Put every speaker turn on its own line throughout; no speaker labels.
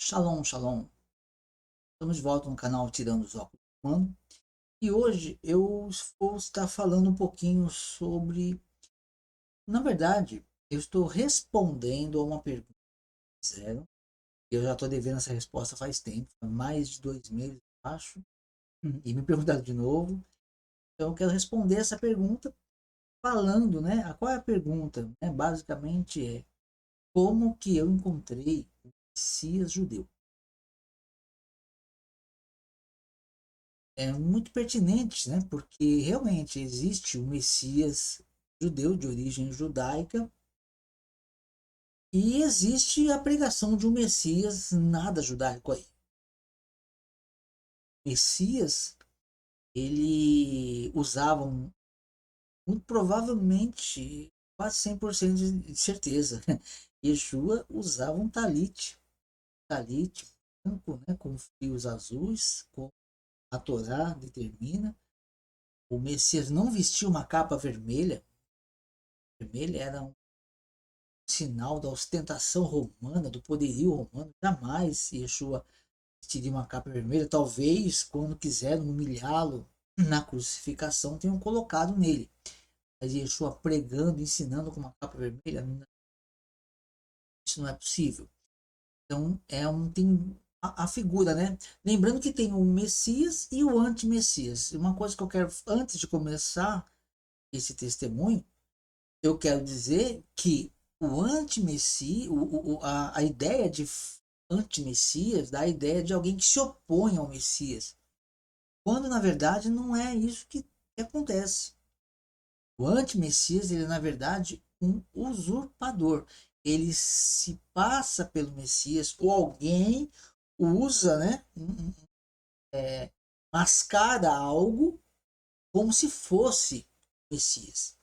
Shalom, shalom. Estamos de volta no canal Tirando os Óculos do Humano. E hoje eu vou estar falando um pouquinho sobre... Na verdade, eu estou respondendo a uma pergunta que fizeram. Eu já estou devendo essa resposta faz tempo, há mais de 2 meses, eu acho. E me perguntaram de novo. Então eu quero responder essa pergunta falando, né? Qual é a pergunta? Basicamente é: como que eu encontrei o Messias judeu? É muito pertinente, né? Porque realmente existe o Messias judeu de origem judaica e existe a pregação de um Messias nada judaico aí. Messias, ele usava muito provavelmente quase 100% de certeza. Yeshua usava um talit branco, né, com fios azuis, como a Torá determina. O Messias não vestia uma capa vermelha. Vermelha era um sinal da ostentação romana, do poderio romano. Jamais Yeshua vestiria uma capa vermelha. Talvez, quando quiseram humilhá-lo na crucificação, tenham colocado nele. Mas Yeshua pregando, ensinando com uma capa vermelha, isso não é possível. Então, tem a figura, né? Lembrando que tem o Messias e o anti-Messias. Uma coisa que eu quero, antes de começar esse testemunho, eu quero dizer que o anti-messias, a ideia de anti-messias dá a ideia de alguém que se opõe ao Messias, quando na verdade não é isso que acontece. O anti-messias, ele é na verdade um usurpador. Ele se passa pelo Messias, ou alguém usa, né, mascara algo como se fosse Messias,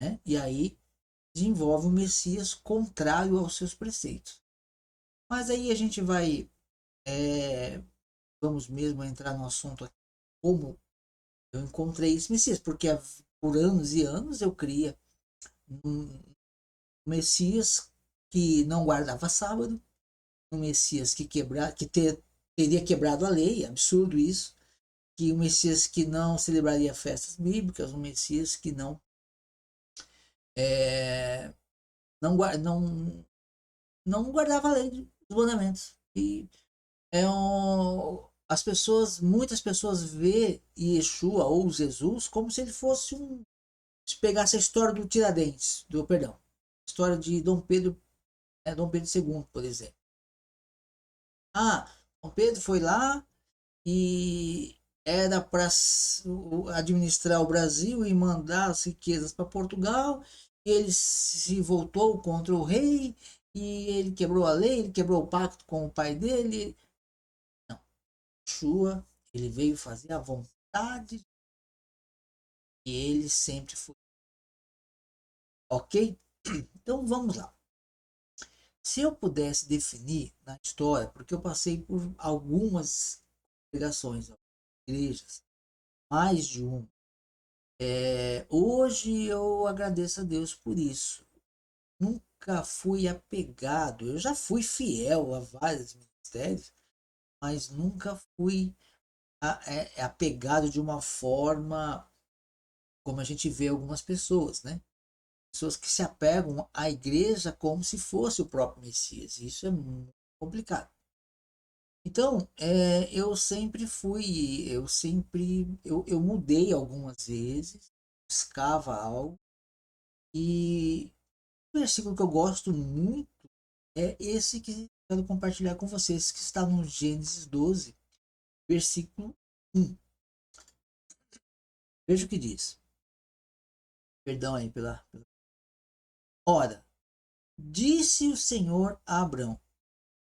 né? E aí desenvolve um Messias contrário aos seus preceitos. Mas aí a gente vai, é, vamos mesmo entrar no assunto aqui, como eu encontrei esse Messias, porque por anos e anos eu cria um Messias que não guardava sábado, um Messias teria quebrado a lei, absurdo isso, que um Messias que não celebraria festas bíblicas, um Messias que é, não, não guardava a lei dos mandamentos. E muitas pessoas vê Yeshua ou Jesus como se ele fosse se pegasse a história do Tiradentes, perdão, a história de Dom Pedro II, por exemplo. Dom Pedro foi lá e era para administrar o Brasil e mandar as riquezas para Portugal. E ele se voltou contra o rei e ele quebrou a lei, ele quebrou o pacto com o pai dele. Não, Yeshua, ele veio fazer a vontade que ele sempre foi. Ok? Então vamos lá. Se eu pudesse definir na história, porque eu passei por algumas congregações, igrejas, mais de uma, hoje eu agradeço a Deus por isso. Nunca fui apegado, eu já fui fiel a vários ministérios, mas nunca fui apegado de uma forma como a gente vê algumas pessoas, né? Pessoas que se apegam à igreja como se fosse o próprio Messias. Isso é muito complicado. Então, eu mudei algumas vezes, buscava algo, e o versículo que eu gosto muito é esse que eu quero compartilhar com vocês, que está no Gênesis 12, versículo 1. Veja o que diz. Perdão aí pela... Ora, disse o Senhor a Abrão: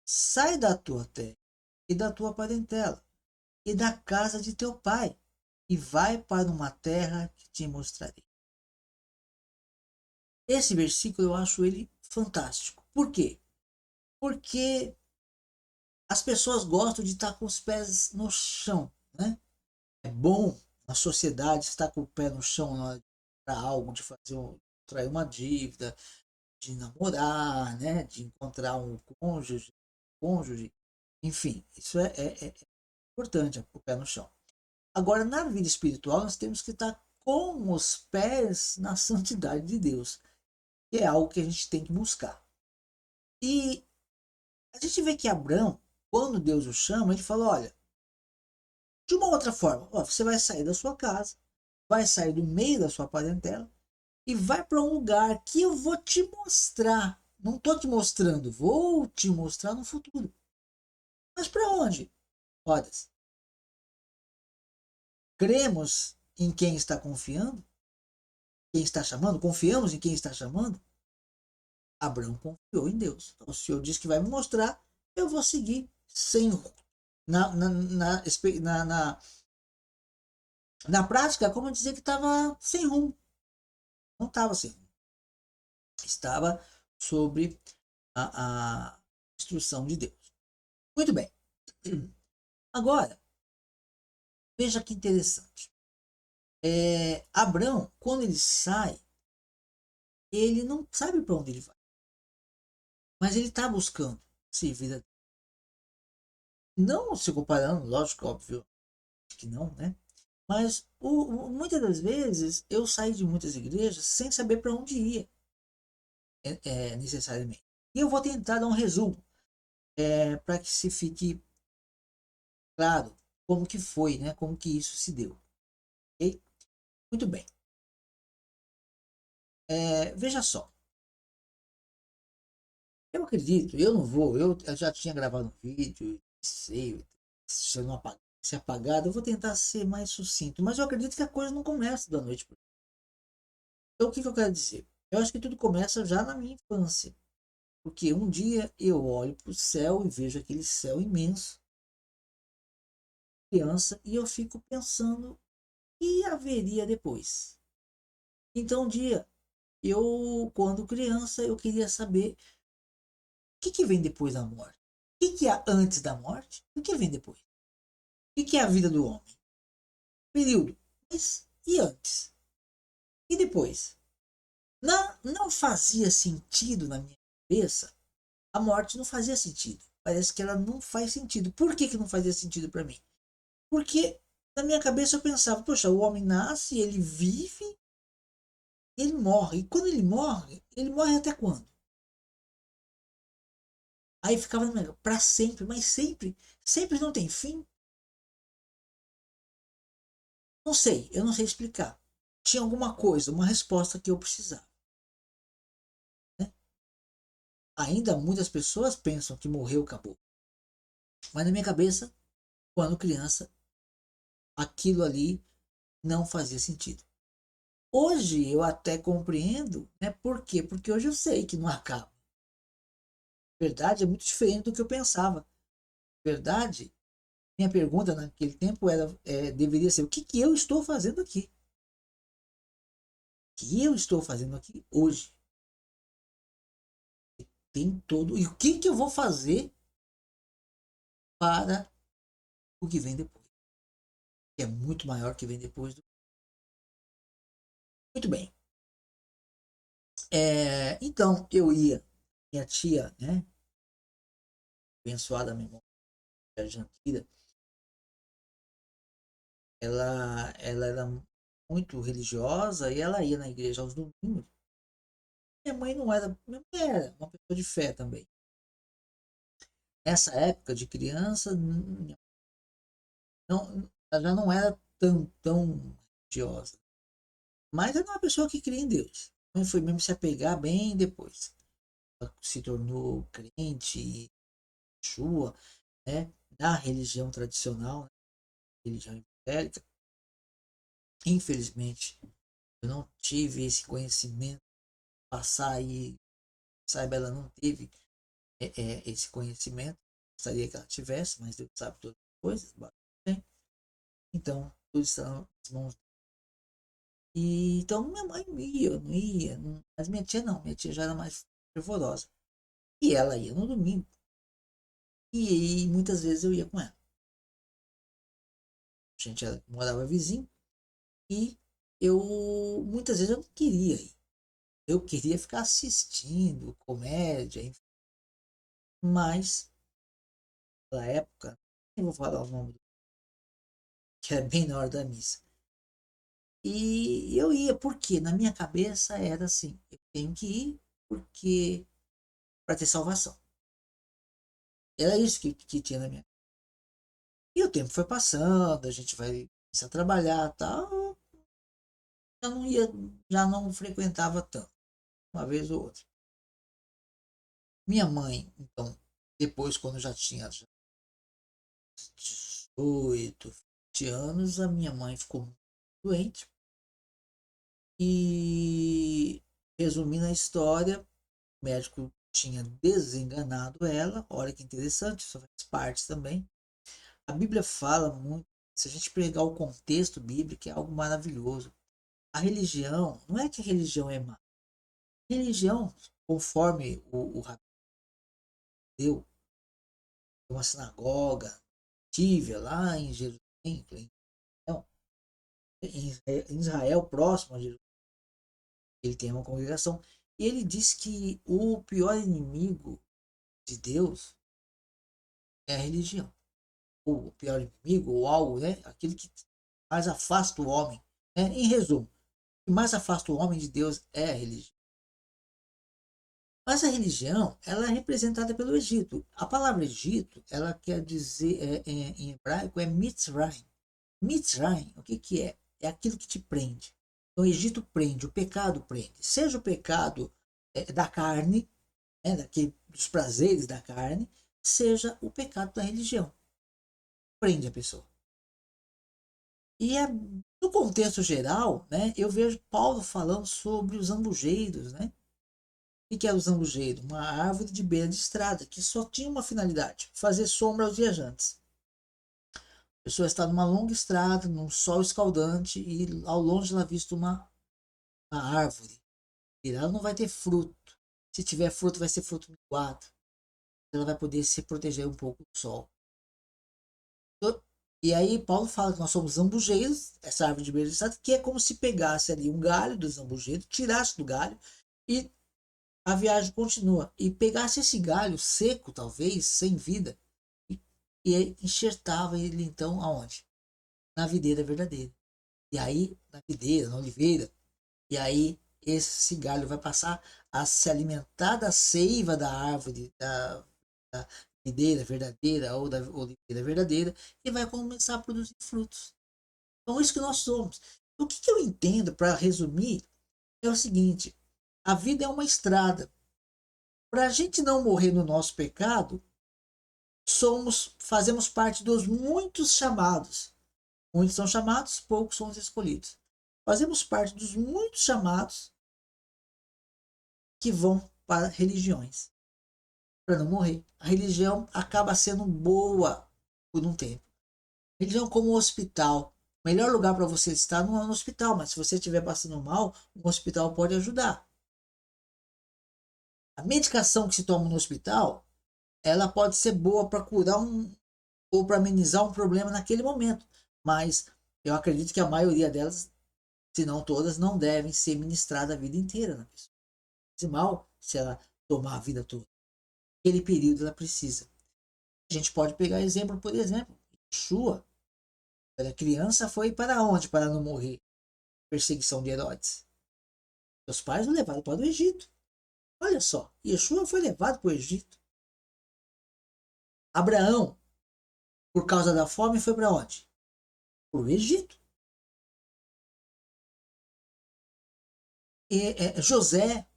sai da tua terra e da tua parentela e da casa de teu pai, e vai para uma terra que te mostrarei. Esse versículo eu acho ele fantástico. Por quê? Porque as pessoas gostam de estar com os pés no chão, né? É bom na sociedade estar com o pé no chão na hora de comprar algo, de trair uma dívida, de namorar, né? De encontrar um cônjuge, cônjuge. Enfim, isso é importante, o pé no chão. Agora, na vida espiritual, nós temos que estar com os pés na santidade de Deus, que é algo que a gente tem que buscar. E a gente vê que Abraão, quando Deus o chama, ele falou: olha, de uma outra forma, ó, você vai sair da sua casa, vai sair do meio da sua parentela e vai para um lugar que eu vou te mostrar. Não estou te mostrando, vou te mostrar no futuro. Mas para onde? Rodas. Cremos em quem está confiando? Quem está chamando? Confiamos em quem está chamando? Abraão confiou em Deus. Então, o Senhor diz que vai me mostrar, eu vou seguir sem na prática, como dizer que estava sem rumo. Não estava sem rumo. Estava sobre a instrução de Deus. Muito bem. Agora, veja que interessante. Abraão, quando ele sai, ele não sabe para onde ele vai. Mas ele está buscando servir a Deus. Não se comparando, lógico, óbvio que não, né? Mas muitas das vezes eu saí de muitas igrejas sem saber para onde ia, necessariamente. E eu vou tentar dar um resumo para que se fique claro como que foi, né? Como que isso se deu. Ok? Muito bem. Veja só. Eu acredito, eu não vou, eu já tinha gravado um vídeo, sei, se eu não apagar, se apagado, eu vou tentar ser mais sucinto, mas eu acredito que a coisa não começa da noite para o dia. Então, o que eu quero dizer? Eu acho que tudo começa já na minha infância. Porque um dia eu olho para o céu e vejo aquele céu imenso, criança, e eu fico pensando o que haveria depois. Então um dia, quando criança, eu queria saber o que vem depois da morte. O que há antes da morte? O que vem depois? O que é a vida do homem? Período. Mas e antes? E depois? Não fazia sentido na minha cabeça. A morte não fazia sentido. Parece que ela não faz sentido. Por que não fazia sentido para mim? Porque na minha cabeça eu pensava, poxa, o homem nasce, ele vive, ele morre. E quando ele morre até quando? Aí ficava para sempre, mas sempre, sempre não tem fim? Não sei, eu não sei explicar. Tinha alguma coisa, uma resposta que eu precisava. Né? Ainda muitas pessoas pensam que morreu, acabou. Mas na minha cabeça, quando criança, aquilo ali não fazia sentido. Hoje eu até compreendo, né? Por quê? Porque hoje eu sei que não acaba. Verdade é muito diferente do que eu pensava. Verdade, minha pergunta naquele tempo deveria ser: o que eu estou fazendo aqui? O que eu estou fazendo aqui hoje? Tem todo. E o que eu vou fazer para o que vem depois? Que é muito maior que vem depois. Muito bem. Então, eu ia, minha tia, né? Abençoada memória, Argentina, ela era muito religiosa e ela ia na igreja aos domingos. Minha mãe era uma pessoa de fé também. Nessa época de criança, ela já não era tão religiosa. Mas era uma pessoa que cria em Deus. Então foi mesmo se apegar bem depois. Ela se tornou crente, Yeshua, né? Da religião tradicional, né? Religião evangélica. Infelizmente, eu não tive esse conhecimento. Passar e saiba, ela não teve esse conhecimento. Gostaria que ela tivesse, mas Deus sabe todas as coisas. Então, tudo está nas mãos. E, então, minha mãe ia, não ia. Mas minha tia não. Minha tia já era mais fervorosa. E ela ia no domingo. E muitas vezes eu ia com ela. A gente morava vizinho. E muitas vezes eu não queria ir. Eu queria ficar assistindo comédia, enfim. Mas naquela época, nem vou falar o nome, que era bem na hora da missa. E eu ia, porque na minha cabeça era assim, eu tenho que ir porque para ter salvação. Era isso que tinha na minha. E o tempo foi passando, a gente vai começar a trabalhar, tal, já não ia, já não frequentava tanto, uma vez ou outra. Minha mãe, então, depois quando já tinha 18, 20 anos, a minha mãe ficou doente. E resumindo a história, o médico tinha desenganado ela. Olha que interessante, isso faz parte também. A Bíblia fala muito, se a gente pegar o contexto bíblico, é algo maravilhoso. A religião, não é que a religião é má. A religião, conforme o Rabi deu, uma sinagoga, tive lá em Jerusalém, em Israel, próximo a Jerusalém, ele tem uma congregação. E ele diz que o pior inimigo de Deus é a religião. Ou o pior inimigo, ou algo, né? Aquele que mais afasta o homem. Né? Em resumo, o que mais afasta o homem de Deus é a religião. Mas a religião, ela é representada pelo Egito. A palavra Egito, ela quer dizer, em hebraico, é Mitzrayim. Mitzrayim, o que que é? É aquilo que te prende. Então, o Egito prende, o pecado prende. Seja o pecado da carne, né, dos prazeres da carne, seja o pecado da religião. Prende a pessoa. E no contexto geral, né, eu vejo Paulo falando sobre os zambujeiros, né? O que é o zambujeiro? Uma árvore de beira de estrada que só tinha uma finalidade: fazer sombra aos viajantes. A pessoa está numa longa estrada, num sol escaldante, e ao longe ela vista uma árvore. E ela não vai ter fruto. Se tiver fruto, vai ser fruto minguado. Ela vai poder se proteger um pouco do sol. E aí Paulo fala que nós somos zambujeiros, essa árvore de beira de estrada, que é como se pegasse ali um galho do zambujeiro, tirasse do galho e a viagem continua. E pegasse esse galho seco, talvez, sem vida, e, e enxertava ele então aonde? Na videira verdadeira. E aí, na videira, na oliveira, e aí esse galho vai passar a se alimentar da seiva da árvore, da videira verdadeira ou da oliveira verdadeira, e vai começar a produzir frutos. Então, isso que nós somos. O que eu entendo, para resumir, é o seguinte: a vida é uma estrada. Para a gente não morrer no nosso pecado, fazemos parte dos muitos chamados. Muitos são chamados, poucos são os escolhidos. Fazemos parte dos muitos chamados que vão para religiões, para não morrer. A religião acaba sendo boa por um tempo. A religião como um hospital. O melhor lugar para você estar não é no hospital, mas se você estiver passando mal, um hospital pode ajudar. A medicação que se toma no hospital, ela pode ser boa para curar ou para amenizar um problema naquele momento, mas eu acredito que a maioria delas, se não todas, não devem ser ministradas a vida inteira na pessoa. Se mal, se ela tomar a vida toda, aquele período ela precisa. A gente pode pegar exemplo, por exemplo, Yeshua, quando era criança, foi para onde para não morrer? Perseguição de Herodes. Seus pais o levaram para o Egito. Olha só, Yeshua foi levado para o Egito. Abraão, por causa da fome, foi para onde? Para o Egito. José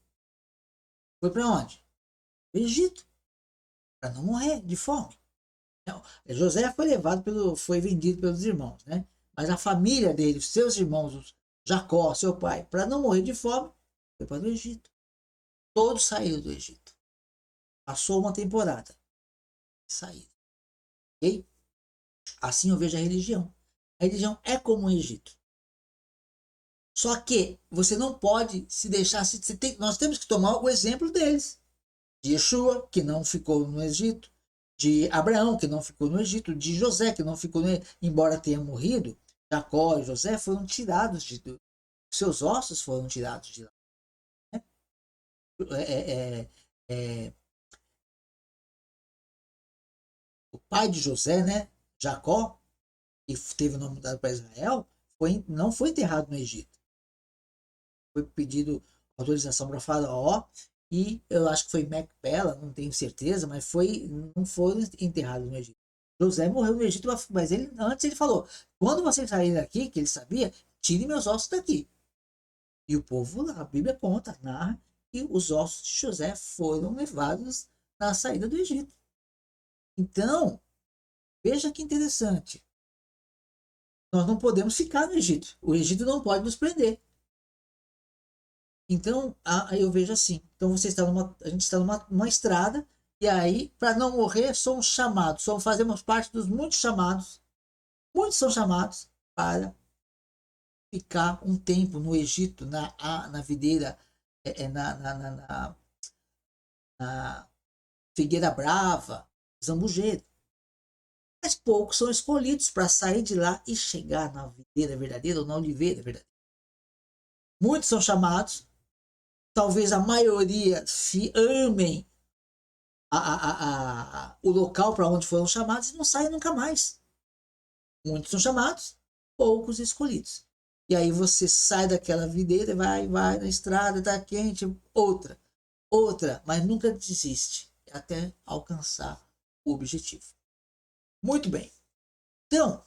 foi para onde? Para o Egito, para não morrer de fome. Não, José foi foi vendido pelos irmãos, né? Mas a família dele, seus irmãos, Jacó, seu pai, para não morrer de fome, foi para o Egito. Todos saíram do Egito. Passou uma temporada, saíram. Ok? Assim eu vejo a religião. A religião é como o Egito. Só que você não pode se deixar. Nós temos que tomar o exemplo deles. De Yeshua, que não ficou no Egito. De Abraão, que não ficou no Egito. De José, que não ficou no Egito. Embora tenha morrido, Jacó e José foram tirados seus ossos foram tirados de lá. Né? É, é, é, pai de José, né, Jacó, que teve o nome mudado para Israel, não foi enterrado no Egito. Foi pedido autorização para Faraó e eu acho que foi Macpela, não tenho certeza, mas não foi enterrado no Egito. José morreu no Egito, mas antes ele falou: quando vocês saírem daqui, que ele sabia, tire meus ossos daqui. E o povo, a Bíblia conta, narra, que os ossos de José foram levados na saída do Egito. Então, veja que interessante. Nós não podemos ficar no Egito. O Egito não pode nos prender. Então, aí eu vejo assim. Então, a gente está numa estrada, e aí, para não morrer, somos chamados, fazemos parte dos muitos chamados. Muitos são chamados para ficar um tempo no Egito, na videira, na figueira brava, zambujeira. Mas poucos são escolhidos para sair de lá e chegar na videira verdadeira ou na oliveira verdadeira. Muitos são chamados, talvez a maioria se amem o local para onde foram chamados e não saem nunca mais. Muitos são chamados, poucos escolhidos. E aí você sai daquela videira, vai na estrada, tá quente, outra, mas nunca desiste até alcançar o objetivo. Muito bem. Então,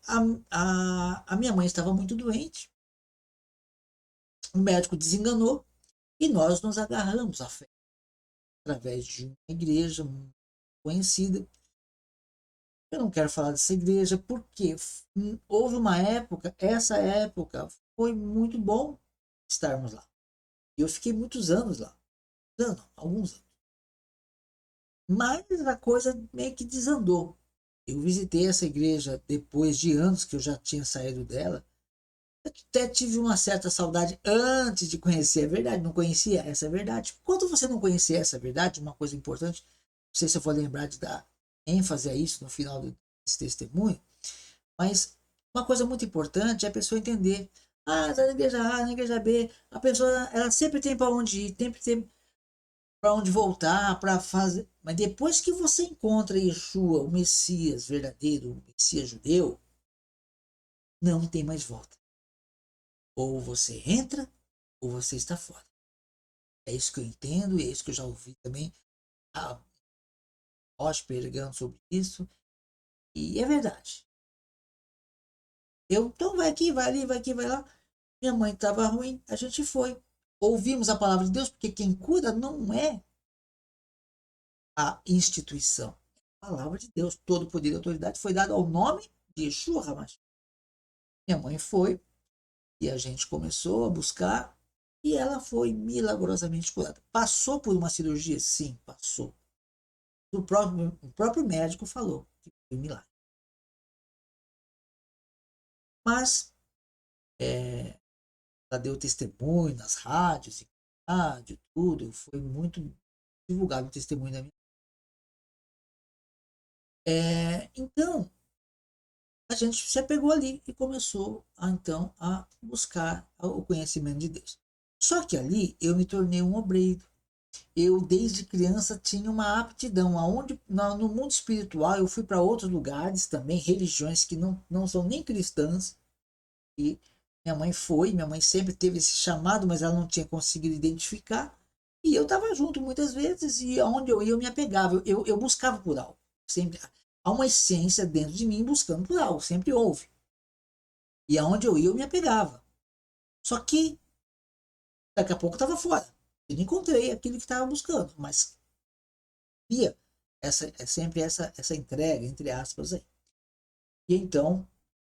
a minha mãe estava muito doente, o médico desenganou e nós nos agarramos à fé através de uma igreja conhecida. Eu não quero falar dessa igreja porque houve uma época, essa época foi muito bom estarmos lá. E eu fiquei muitos anos lá, alguns anos. Mas a coisa meio que desandou. Eu visitei essa igreja depois de anos que eu já tinha saído dela. Eu até tive uma certa saudade antes de conhecer a verdade, não conhecia essa verdade. Quando você não conhecer essa verdade, uma coisa importante, não sei se eu vou lembrar de dar ênfase a isso no final desse testemunho, mas uma coisa muito importante é a pessoa entender. Ah, está na igreja A, na igreja B, a pessoa ela sempre tem para onde ir, sempre tem para onde voltar, para fazer. Mas depois que você encontra Yeshua, o Messias verdadeiro, o Messias judeu, não tem mais volta. Ou você entra, ou você está fora. É isso que eu entendo, e é isso que eu já ouvi também a Rocha pregando sobre isso, e é verdade. Então vai aqui, vai ali, vai aqui, vai lá. Minha mãe estava ruim, a gente foi. Ouvimos a palavra de Deus, porque quem cura não é a instituição, é a palavra de Deus. Todo poder e autoridade foi dado ao nome de Yeshua HaMashiach. Minha mãe foi, e a gente começou a buscar, e ela foi milagrosamente curada. Passou por uma cirurgia? Sim, passou. O próprio médico falou que foi um milagre. Mas ela deu testemunho nas rádios, rádio, tudo. Foi muito divulgado o testemunho da minha. Então, a gente se apegou ali e começou então a buscar o conhecimento de Deus. Só que ali eu me tornei um obreiro. Eu desde criança tinha uma aptidão, no mundo espiritual eu fui para outros lugares também, religiões que não são nem cristãs, e minha mãe sempre teve esse chamado, mas ela não tinha conseguido identificar, e eu estava junto muitas vezes, e aonde eu ia eu me apegava, eu buscava por algo, sempre há uma essência dentro de mim buscando por algo, sempre houve, e aonde eu ia eu me apegava, só que daqui a pouco estava fora, eu não encontrei aquilo que estava buscando, mas via sempre essa entrega, entre aspas, aí. E então,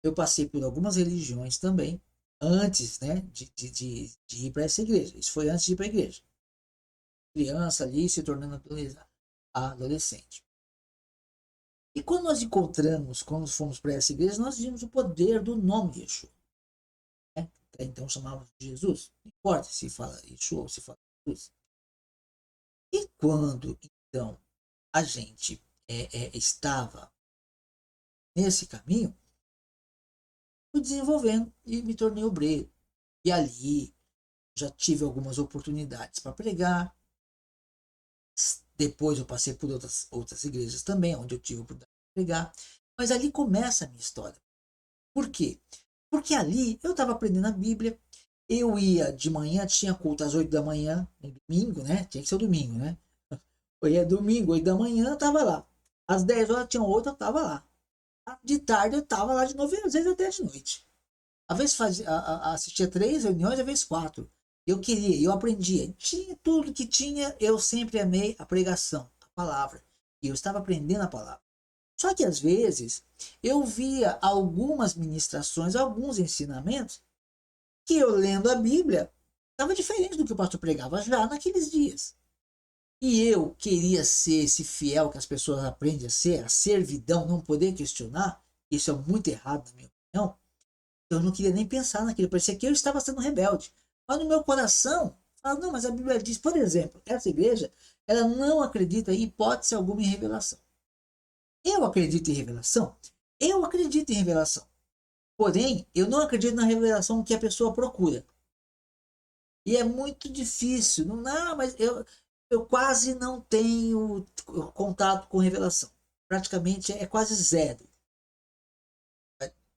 eu passei por algumas religiões também, antes, né, de ir para essa igreja. Isso foi antes de ir para a igreja. Criança ali, se tornando adolescente. E quando nós encontramos, quando fomos para essa igreja, nós vimos o poder do nome de Yeshua. Né? Então chamávamos de Jesus. Não importa se fala Yeshua ou se fala Jesus. E quando, então, a gente estava nesse caminho, fui desenvolvendo e me tornei obreiro. E ali já tive algumas oportunidades para pregar. Depois eu passei por outras igrejas também, onde eu tive a oportunidade de pregar. Mas ali começa a minha história. Por quê? Porque ali eu estava aprendendo a Bíblia, eu ia de manhã, tinha culto às 8 da manhã, no domingo, né? Tinha que ser o domingo, né? Eu ia domingo, 8 da manhã, eu estava lá. Às 10 horas tinha outra, eu estava lá. De tarde eu estava lá de novo, às vezes até de noite. Às vezes assistia 3 reuniões, às vezes 4. Eu queria, eu aprendia. Tinha tudo que tinha, eu sempre amei a pregação, a palavra. E eu estava aprendendo a palavra. Só que às vezes eu via algumas ministrações, alguns ensinamentos, que eu lendo a Bíblia, estava diferente do que o pastor pregava já naqueles dias. E eu queria ser esse fiel que as pessoas aprendem a ser, a servidão, não poder questionar. Isso é muito errado, na minha opinião. Eu não queria nem pensar naquilo, parecia que eu estava sendo rebelde. Mas no meu coração, fala, não, mas a Bíblia diz, por exemplo, essa igreja, ela não acredita em hipótese alguma em revelação. Eu acredito em revelação? Eu acredito em revelação. Porém, eu não acredito na revelação que a pessoa procura. E é muito difícil. Não, mas eu quase não tenho contato com revelação. Praticamente é quase zero.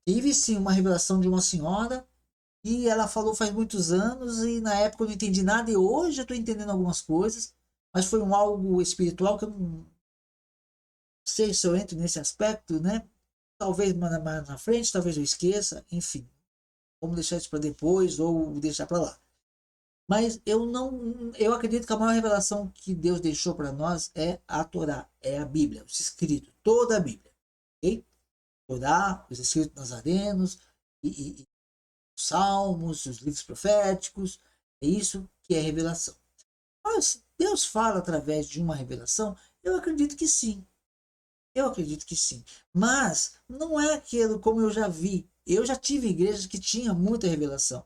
Tive sim uma revelação de uma senhora e ela falou faz muitos anos e na época eu não entendi nada e hoje eu estou entendendo algumas coisas, mas foi um algo espiritual que eu não sei se eu entro nesse aspecto, né? Talvez mais na frente, talvez eu esqueça, enfim. Vamos deixar isso para depois ou deixar para lá. Mas eu não, eu acredito que a maior revelação que Deus deixou para nós é a Torá, é a Bíblia, os escritos, toda a Bíblia, ok? Torá, os escritos nazarenos e os salmos, os livros proféticos, é isso que é revelação. Mas Deus fala através de uma revelação? Eu acredito que sim. Eu acredito que sim. Mas não é aquilo como eu já vi. Eu já tive igrejas que tinha muita revelação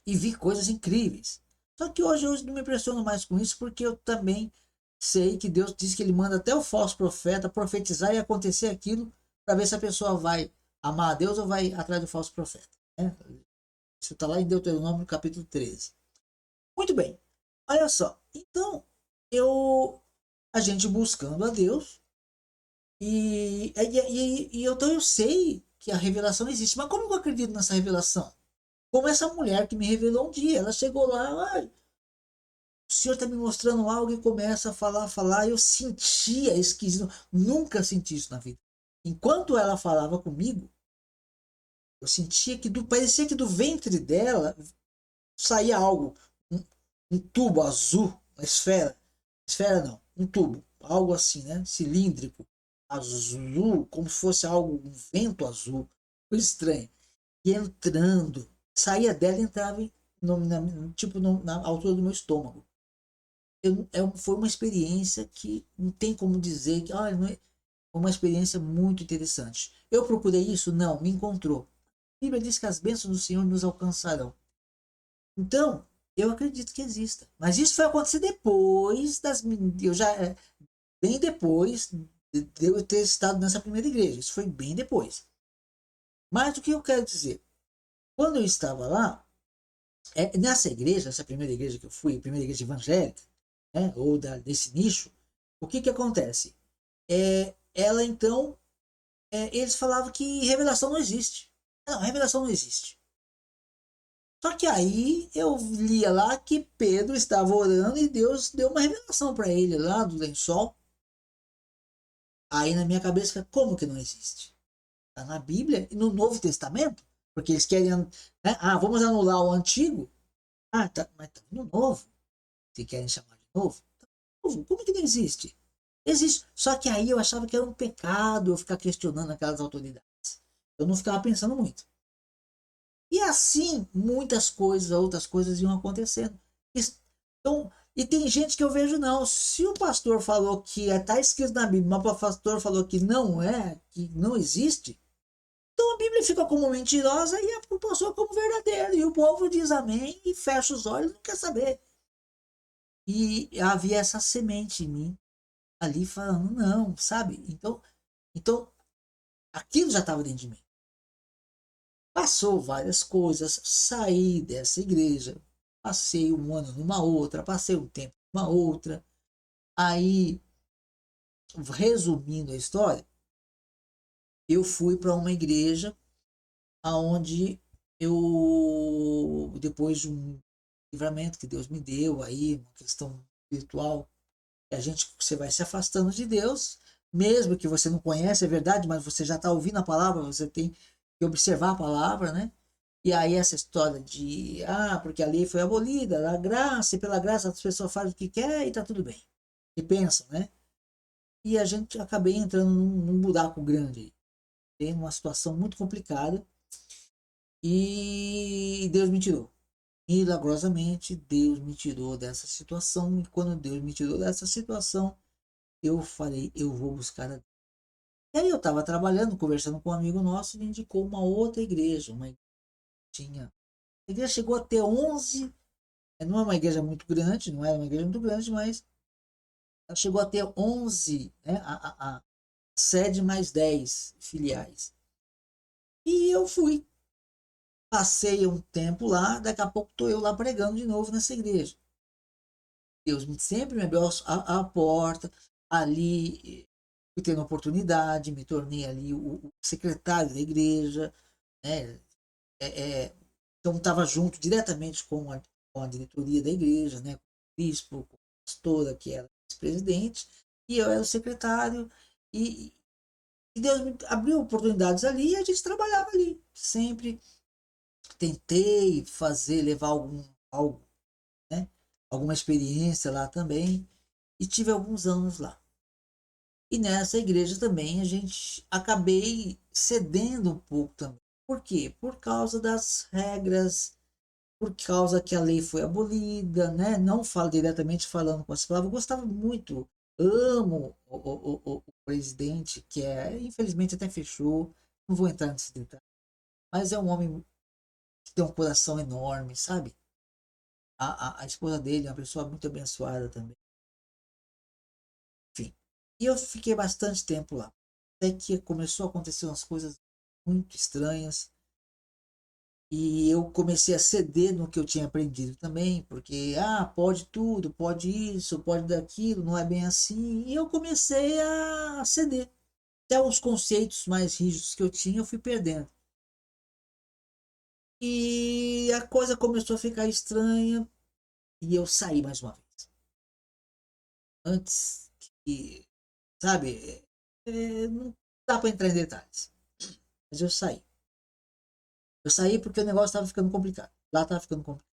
e vi coisas incríveis. Só que hoje eu não me impressiono mais com isso porque eu também sei que Deus diz que ele manda até o falso profeta profetizar e acontecer aquilo para ver se a pessoa vai amar a Deus ou vai atrás do falso profeta. Né? Isso está lá em Deuteronômio capítulo 13. Muito bem. Olha só. Então, a gente buscando a Deus então eu sei que a revelação existe. Mas como eu acredito nessa revelação? Como essa mulher que me revelou um dia. Ela chegou lá, o senhor está me mostrando algo e começa a falar. Eu sentia esquisito. Nunca senti isso na vida. Enquanto ela falava comigo, eu sentia que parecia que do ventre dela saía algo. Um, um tubo azul, uma esfera. Esfera não, um tubo. Algo assim, né? Cilíndrico. Azul, como se fosse algo, um vento azul. Foi estranho. E entrando. Saía dela e entrava na altura do meu estômago. Foi uma experiência que não tem como dizer que não é, foi uma experiência muito interessante. Eu procurei isso? Não, me encontrou. A Bíblia diz que as bênçãos do Senhor nos alcançarão. Então, eu acredito que exista. Mas isso foi acontecer depois eu já bem depois de eu ter estado nessa primeira igreja. Isso foi bem depois. Mas o que eu quero dizer? Quando eu estava lá, nessa igreja, essa primeira igreja que eu fui, a primeira igreja evangélica, né, ou desse nicho, o que acontece? Ela então, eles falavam que revelação não existe. Não, revelação não existe. Só que aí eu lia lá que Pedro estava orando e Deus deu uma revelação para ele lá do lençol. Aí na minha cabeça, como que não existe? Está na Bíblia e no Novo Testamento, porque eles querem, né? Vamos anular o antigo. Tá, mas tá no novo. Se querem chamar de novo, tá novo. Como que não existe? Existe. Só que aí eu achava que era um pecado eu ficar questionando aquelas autoridades. Eu não ficava pensando muito. E assim, muitas coisas, outras coisas iam acontecendo. Então, e tem gente que eu vejo não. Se o pastor falou que está escrito na Bíblia, mas o pastor falou que não é, que não existe, então a Bíblia fica como mentirosa e a pastor como verdadeira. E o povo diz amém e fecha os olhos e não quer saber. E havia essa semente em mim ali falando, não, sabe? Então aquilo já estava dentro de mim. Passou várias coisas, saí dessa igreja, passei um ano numa outra, passei um tempo numa outra. Aí, resumindo a história, eu fui para uma igreja aonde eu, depois de um livramento que Deus me deu aí, uma questão espiritual, você vai se afastando de Deus, mesmo que você não conhece, é verdade, mas você já está ouvindo a palavra, você tem que observar a palavra, né? E aí essa história de, porque a lei foi abolida, a graça, e pela graça as pessoas fazem o que quer e tá tudo bem. E pensam, né? E a gente acabei entrando num buraco grande, em uma situação muito complicada, e Deus me tirou. Milagrosamente, Deus me tirou dessa situação, e quando Deus me tirou dessa situação, eu falei, eu vou buscar a Deus. E aí eu estava trabalhando, conversando com um amigo nosso, ele indicou uma outra igreja, uma igreja tinha. A igreja chegou a ter 11, não é uma igreja muito grande, não era uma igreja muito grande, mas ela chegou a ter 11, né, a sede mais 10 filiais. E eu fui, passei um tempo lá, daqui a pouco estou eu lá pregando de novo nessa igreja. Deus sempre me abriu a porta, ali fui tendo oportunidade, me tornei ali o secretário da igreja, né? É, é, então estava junto diretamente com a diretoria da igreja, né? Com o bispo, com a pastora, que era vice-presidente, e eu era o secretário, e, e Deus me abriu oportunidades ali e a gente trabalhava ali. Sempre tentei fazer, levar algo, né? Alguma experiência lá também, e tive alguns anos lá. E nessa igreja também a gente acabei cedendo um pouco também. Por quê? Por causa das regras, por causa que a lei foi abolida, né? Não falo diretamente falando com as palavras, eu gostava muito, amo o presidente, que infelizmente até fechou, não vou entrar nesse detalhe, mas é um homem que tem um coração enorme, sabe? A esposa dele é uma pessoa muito abençoada também. Enfim, e eu fiquei bastante tempo lá, até que começou a acontecer umas coisas muito estranhas, e eu comecei a ceder no que eu tinha aprendido também, porque, pode tudo, pode isso, pode daquilo, não é bem assim. E eu comecei a ceder. Até os conceitos mais rígidos que eu tinha, eu fui perdendo. E a coisa começou a ficar estranha e eu saí mais uma vez. Antes que, sabe, não dá para entrar em detalhes, mas eu saí. Eu saí porque o negócio estava ficando complicado. Lá estava ficando complicado.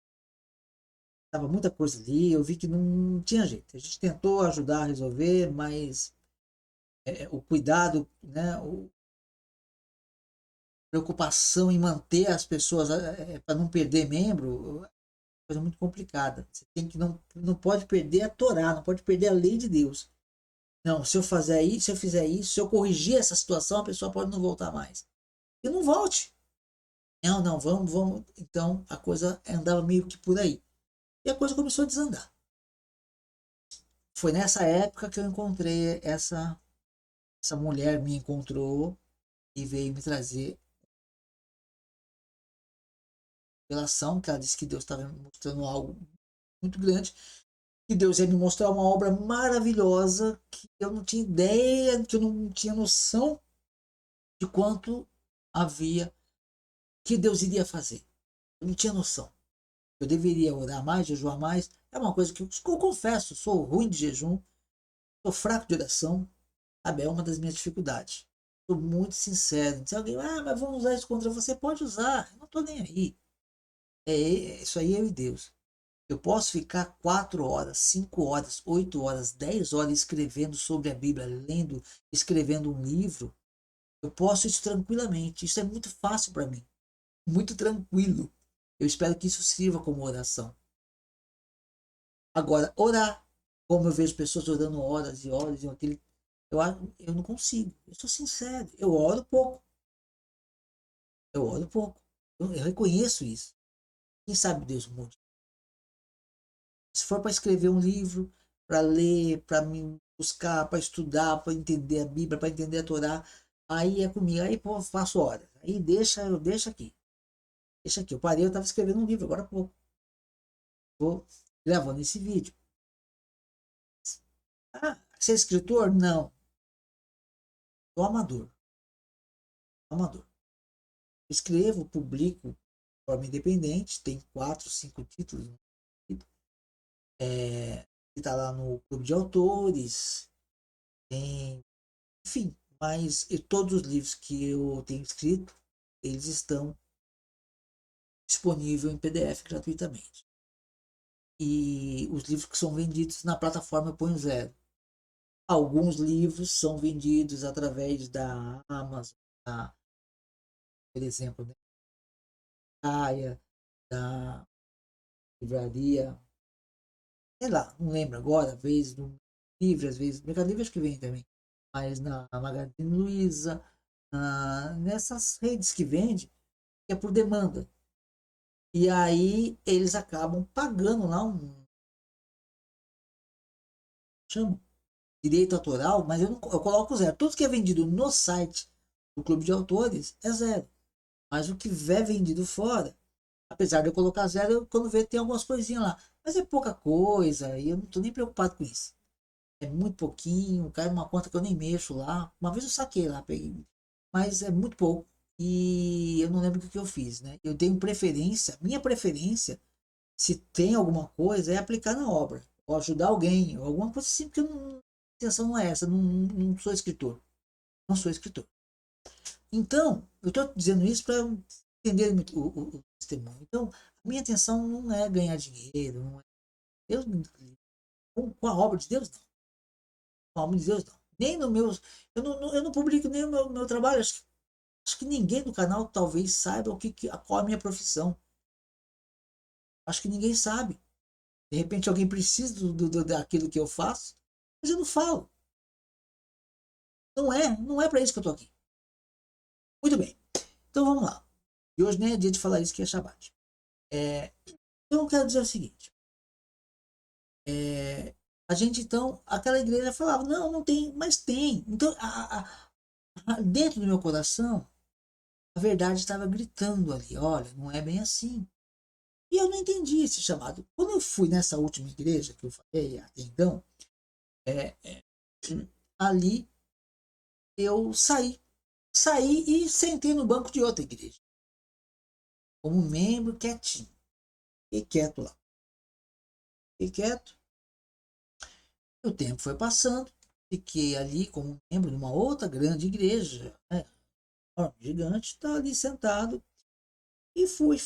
Tava muita coisa ali, eu vi que não tinha jeito. A gente tentou ajudar a resolver, mas o cuidado, né, a preocupação em manter as pessoas para não perder membro, é coisa muito complicada. Você tem que não pode perder a Torá, não pode perder a lei de Deus. Não, se eu fazer isso, se eu fizer isso, se eu corrigir essa situação, a pessoa pode não voltar mais. E não volte. Não, não, vamos. Então a coisa andava meio que por aí. E a coisa começou a desandar. Foi nessa época que eu encontrei essa mulher me encontrou e veio me trazer revelação, que ela disse que Deus estava me mostrando algo muito grande, que Deus ia me mostrar uma obra maravilhosa que eu não tinha ideia, que eu não tinha noção de quanto havia, que Deus iria fazer. Eu não tinha noção. Eu deveria orar mais, jejuar mais. É uma coisa que eu confesso, sou ruim de jejum, sou fraco de oração, sabe? É uma das minhas dificuldades. Sou muito sincero. Se alguém, mas vamos usar isso contra você, pode usar. Eu não estou nem aí. Isso aí é eu e Deus. Eu posso ficar 4 horas, 5 horas, 8 horas, 10 horas escrevendo sobre a Bíblia, lendo, escrevendo um livro. Eu posso isso tranquilamente. Isso é muito fácil para mim. Muito tranquilo. Eu espero que isso sirva como oração. Agora, orar, como eu vejo pessoas orando horas e horas, eu, eu não consigo. Eu sou sincero. Eu oro pouco. Eu oro pouco. Eu reconheço isso. Quem sabe Deus mude. Se for para escrever um livro, para ler, para me buscar, para estudar, para entender a Bíblia, para entender a Torá, aí é comigo. Aí pô, faço horas. Aí deixa aqui. Deixa aqui. Eu parei, eu estava escrevendo um livro agora há pouco. Vou gravando esse vídeo. Ah, ser escritor? Não. Sou amador. Amador. Escrevo, publico de forma independente, tem 4, 5 títulos. Está lá no Clube de Autores, tem, enfim, mas todos os livros que eu tenho escrito, eles estão disponíveis em PDF gratuitamente. E os livros que são vendidos na plataforma eu ponho zero. Alguns livros são vendidos através da Amazon, da, por exemplo, né, Gaia, da livraria, sei lá, não lembro agora, às vezes no Livre, às vezes, Mercado Livre acho que vem também, mas na Magazine Luiza, nessas redes que vende, é por demanda. E aí eles acabam pagando lá chama, direito autoral, mas eu coloco zero. Tudo que é vendido no site do Clube de Autores é zero. Mas o que é vendido fora, apesar de eu colocar zero, quando vê tem algumas coisinhas lá. Mas é pouca coisa e eu não estou nem preocupado com isso. É muito pouquinho, cai numa conta que eu nem mexo lá. Uma vez eu saquei lá, peguei, mas é muito pouco. E eu não lembro o que eu fiz, né? Eu tenho preferência, minha preferência, se tem alguma coisa, é aplicar na obra, ou ajudar alguém, ou alguma coisa assim, porque a intenção não é essa, não sou escritor. Não sou escritor. Então, eu estou dizendo isso para entender o testemunho. Então, a minha intenção não é ganhar dinheiro, não é. Deus, com a obra de Deus, não. Com a obra de Deus, não. Nem no meus. Eu não publico nem o meu trabalho. Acho que ninguém do canal talvez saiba qual é a minha profissão. Acho que ninguém sabe. De repente alguém precisa daquilo que eu faço, mas eu não falo. Não é para isso que eu estou aqui. Muito bem. Então vamos lá. E hoje nem é dia de falar isso que é Shabbat. Então eu quero dizer o seguinte. É, a gente então, aquela igreja falava, não, não tem, mas tem. Então, dentro do meu coração, a verdade estava gritando ali, olha, não é bem assim. E eu não entendi esse chamado. Quando eu fui nessa última igreja que eu falei até então, é, é, ali eu saí e sentei no banco de outra igreja, como membro quietinho, fiquei quieto lá, fiquei quieto. O tempo foi passando, fiquei ali como membro de uma outra grande igreja, né, gigante, está ali sentado. E fui,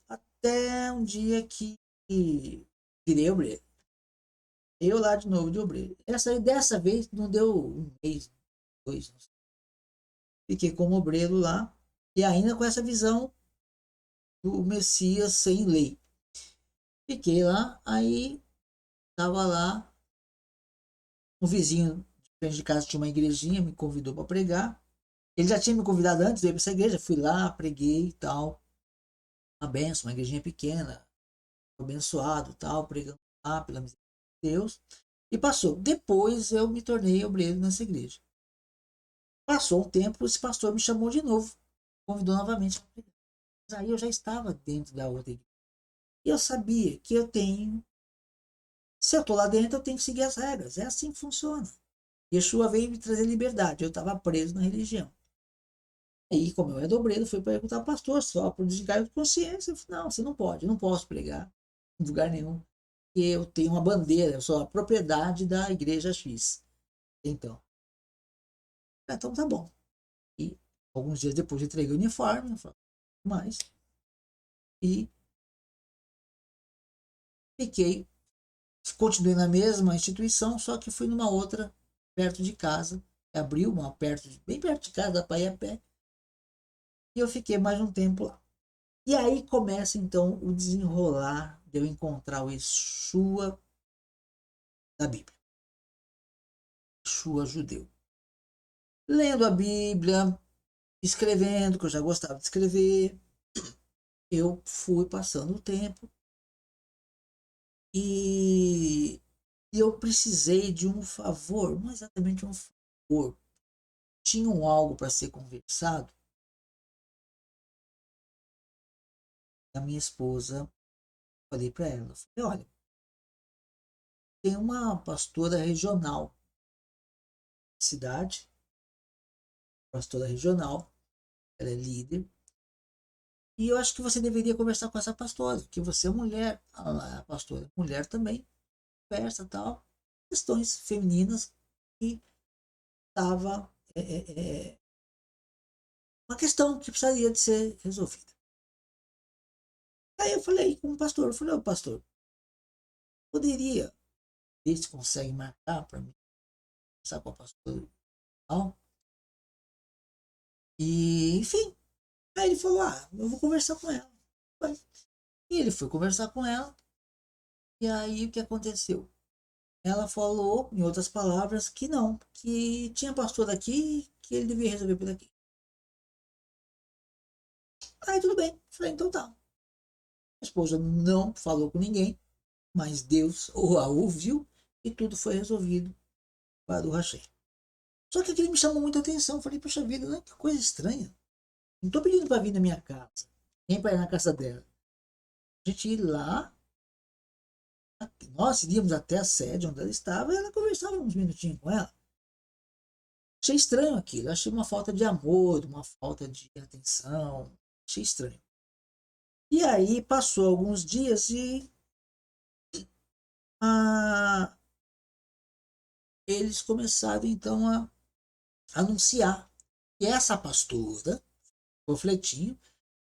até um dia que virei obreiro. Eu lá de novo de obreiro. Dessa vez não deu um mês, dois. Não sei. Fiquei como obreiro lá e ainda com essa visão do Messias sem lei. Fiquei lá, aí estava lá, um vizinho de frente de casa tinha uma igrejinha, me convidou para pregar. Ele já tinha me convidado antes, veio para essa igreja, fui lá, preguei e tal. Uma benção, uma igrejinha pequena, abençoado, tal, pregando lá pela misericórdia de Deus. E passou. Depois eu me tornei obreiro nessa igreja. Passou um tempo, esse pastor me chamou de novo, convidou novamente para pregar. Mas aí eu já estava dentro da outra igreja. E eu sabia que eu tenho, se eu estou lá dentro, eu tenho que seguir as regras. É assim que funciona. Yeshua veio me trazer liberdade. Eu estava preso na religião. Aí, como eu era obreiro, fui perguntar ao pastor, só por descargo de consciência. Eu falei, não, você não pode, eu não posso pregar em lugar nenhum. Eu tenho uma bandeira, eu sou a propriedade da igreja X. Então tá bom. E alguns dias depois entreguei o uniforme, mas e fiquei, continuei na mesma instituição, só que fui numa outra perto de casa, abriu uma bem perto de casa, dá para ir a pé, e eu fiquei mais um tempo lá. E aí começa então o desenrolar de eu encontrar o Yeshua da Bíblia, Yeshua judeu. Lendo a Bíblia, escrevendo, que eu já gostava de escrever, eu fui passando o tempo e eu precisei de um favor, não exatamente um favor. Tinham algo para ser conversado. A minha esposa, falei para ela, falei, olha, tem uma pastora regional na cidade, pastora regional, ela é líder, e eu acho que você deveria conversar com essa pastora, que você é mulher, a pastora é mulher também, conversa tal, questões femininas que estava uma questão que precisaria de ser resolvida. Aí eu falei com o pastor, eu falei, ô pastor, poderia ver se consegue marcar para mim conversar com a pastora tal? E, enfim, aí ele falou, eu vou conversar com ela. E ele foi conversar com ela, e aí o que aconteceu? Ela falou, em outras palavras, que não, que tinha pastor aqui, que ele devia resolver por aqui. Aí tudo bem, falei, então tá. A esposa não falou com ninguém, mas Deus a ouviu e tudo foi resolvido para o Rachel. Só que aquilo me chamou muita atenção. Falei, poxa vida, né? Que coisa estranha. Não estou pedindo para vir na minha casa, nem para ir na casa dela. A gente ir lá, nós iríamos até a sede onde ela estava e ela conversava uns minutinhos com ela. Achei estranho aquilo, achei uma falta de amor, uma falta de atenção. Achei estranho. E aí passou alguns dias e ah, eles começaram então a anunciar que essa pastora, panfletinho,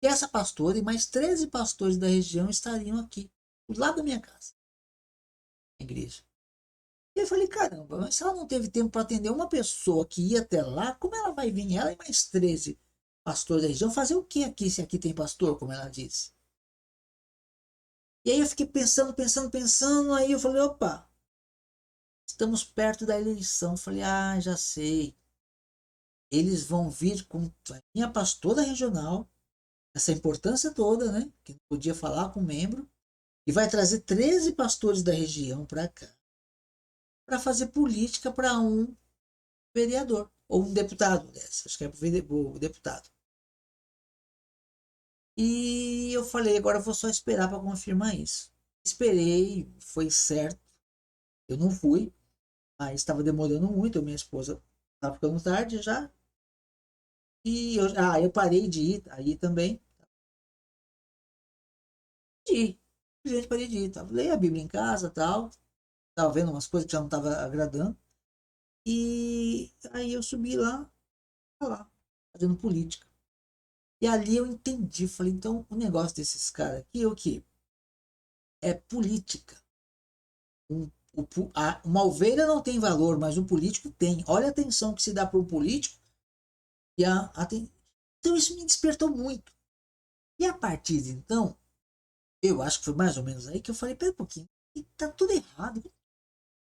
que essa pastora e mais 13 pastores da região estariam aqui, do lado da minha casa, na igreja. E eu falei, caramba, mas se ela não teve tempo para atender uma pessoa que ia até lá, como ela vai vir, ela e mais 13 pastores da região, fazer o que aqui, se aqui tem pastor, como ela disse? E aí eu fiquei pensando, pensando, pensando, aí eu falei, opa, estamos perto da eleição. Eu falei, já sei. Eles vão vir com a minha pastora regional, essa importância toda, né? Que não podia falar com membro, e vai trazer 13 pastores da região para cá, para fazer política para um vereador, ou um deputado, né? Acho que é o deputado. E eu falei, agora eu vou só esperar para confirmar isso. Esperei, foi certo. Eu não fui, mas estava demorando muito, minha esposa estava ficando tarde já. E eu parei de ir aí também. De ir. Simplesmente parei de ir. Tava, leio a Bíblia em casa tal. Tava vendo umas coisas que já não tava agradando. E aí eu subi lá, fazendo política. E ali eu entendi, falei, então o negócio desses caras aqui é o quê? É política. Uma ovelha não tem valor, mas o político tem. Olha a atenção que se dá para o político. E então isso me despertou muito. E a partir de então, eu acho que foi mais ou menos aí que eu falei, pera um pouquinho, tá tudo errado. Por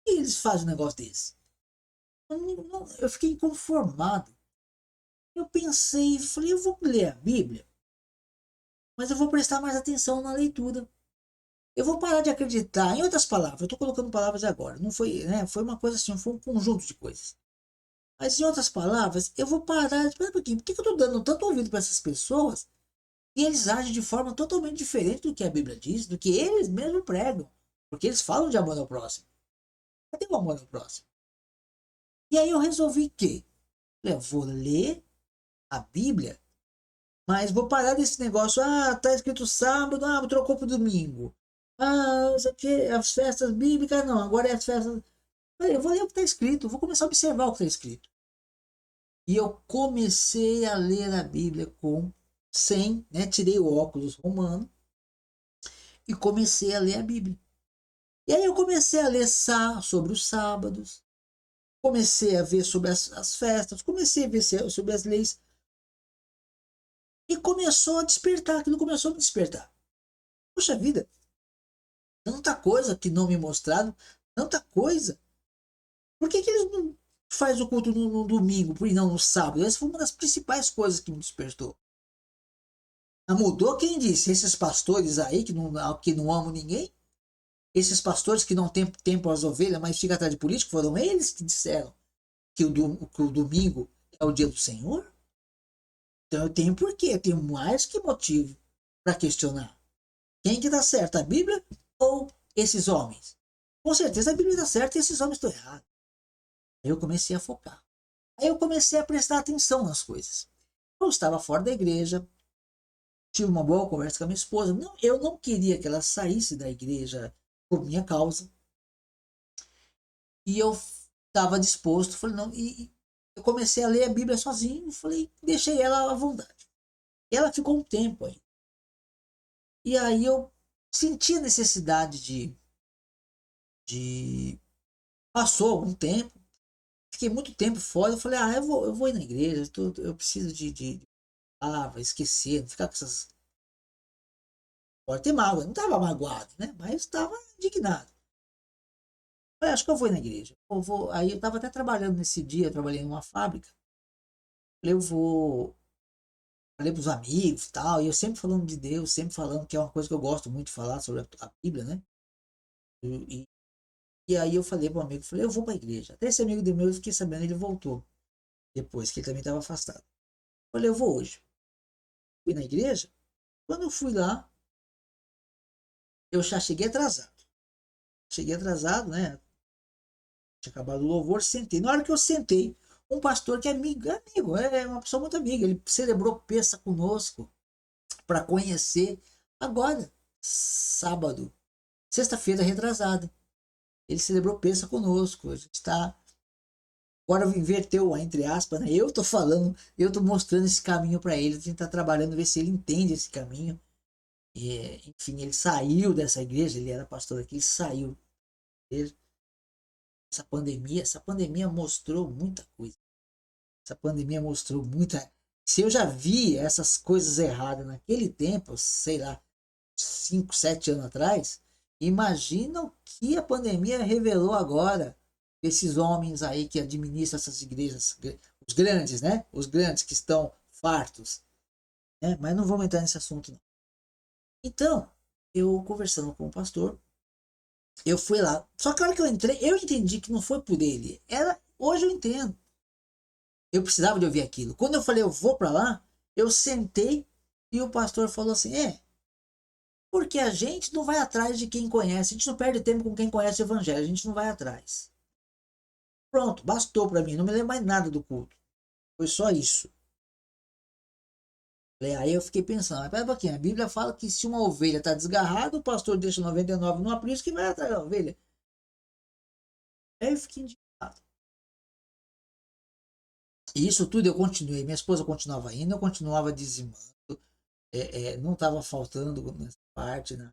que eles fazem um negócio desse? Eu fiquei inconformado. Eu pensei, falei, eu vou ler a Bíblia, mas eu vou prestar mais atenção na leitura. Eu vou parar de acreditar. Em outras palavras, eu estou colocando palavras agora. Não foi, né? Foi uma coisa assim, foi um conjunto de coisas. Mas em outras palavras, eu vou parar. Espera um pouquinho, por que eu estou dando tanto ouvido para essas pessoas e eles agem de forma totalmente diferente do que a Bíblia diz, do que eles mesmos pregam? Porque eles falam de amor ao próximo. Cadê o amor ao próximo? E aí eu resolvi que eu vou ler a Bíblia, mas vou parar desse negócio. Tá escrito sábado, trocou para domingo. Isso aqui, as festas bíblicas, não, agora é as festas. Eu vou ler o que está escrito, vou começar a observar o que está escrito. E eu comecei a ler a Bíblia sem, né, tirei o óculos romano e comecei a ler a Bíblia. E aí eu comecei a ler sobre os sábados, comecei a ver sobre as festas, comecei a ver sobre as leis. E começou a despertar, aquilo começou a me despertar. Poxa vida, tanta coisa que não me mostraram, tanta coisa. Por que eles não fazem o culto no domingo e não no sábado? Essa foi uma das principais coisas que me despertou. Mudou quem disse? Esses pastores aí que não amam ninguém? Esses pastores que não têm tempo às ovelhas, mas ficam atrás de político, foram eles que disseram que o domingo é o dia do Senhor? Então eu tenho porquê, eu tenho mais que motivo para questionar. Quem que tá certo, a Bíblia ou esses homens? Com certeza a Bíblia está certa e esses homens estão errados. Aí eu comecei a focar. Aí eu comecei a prestar atenção nas coisas. Eu estava fora da igreja, tive uma boa conversa com a minha esposa. Não, eu não queria que ela saísse da igreja por minha causa. E eu estava disposto, falei, não, e eu comecei a ler a Bíblia sozinho, falei, deixei ela à vontade. E ela ficou um tempo aí. E aí eu senti a necessidade de... Passou algum tempo, fiquei muito tempo fora, eu falei, eu vou ir na igreja, eu preciso de palavra, esquecer, não ficar com essas... Pode ter mágoa, eu não estava magoado, né? Mas estava indignado. Falei, acho que eu vou ir na igreja. Aí eu estava até trabalhando nesse dia, eu trabalhei em uma fábrica. Falei, eu vou... Falei para os amigos e tal, e eu sempre falando de Deus, sempre falando que é uma coisa que eu gosto muito de falar sobre a Bíblia, né? E, e aí eu falei para um amigo, falei, eu vou para a igreja. Até esse amigo do meu, eu fiquei sabendo, ele voltou depois, que ele também estava afastado. Falei, eu vou hoje. Fui na igreja. Quando eu fui lá, eu já cheguei atrasado. Cheguei atrasado, né? Tinha acabado o louvor, sentei. Na hora que eu sentei, um pastor que é amigo, é uma pessoa muito amiga. Ele celebrou peça conosco para conhecer agora, sábado, sexta-feira retrasada. Ele celebrou peça conosco. A gente está. Agora inverteu, entre aspas, né? Eu tô falando, eu tô mostrando esse caminho para ele. A gente tá trabalhando, ver se ele entende esse caminho. E, enfim, ele saiu dessa igreja, ele era pastor aqui, ele saiu da igreja. Essa pandemia mostrou muita coisa. Essa pandemia mostrou muita. Se eu já vi essas coisas erradas naquele tempo, sei lá, 5, 7 anos atrás, imagina o que a pandemia revelou agora. Esses homens aí que administram essas igrejas, os grandes, né? Os grandes que estão fartos, né? Mas não vamos entrar nesse assunto, não. Então, eu conversando com o pastor, eu fui lá. Só que a hora que eu entrei, eu entendi que não foi por ele. Hoje eu entendo. Eu precisava de ouvir aquilo. Quando eu falei, eu vou para lá, eu sentei e o pastor falou assim: porque a gente não vai atrás de quem conhece, a gente não perde tempo com quem conhece o evangelho, a gente não vai atrás. Pronto, bastou para mim, não me lembro mais nada do culto. Foi só isso. Aí eu fiquei pensando, mas pera um pouquinho, a Bíblia fala que se uma ovelha está desgarrada, o pastor deixa 99 no aprisco e vai atrás da ovelha. Aí eu fiquei indignado. E isso tudo eu continuei, minha esposa continuava indo, eu continuava dizimando, não estava faltando nessa parte, nada.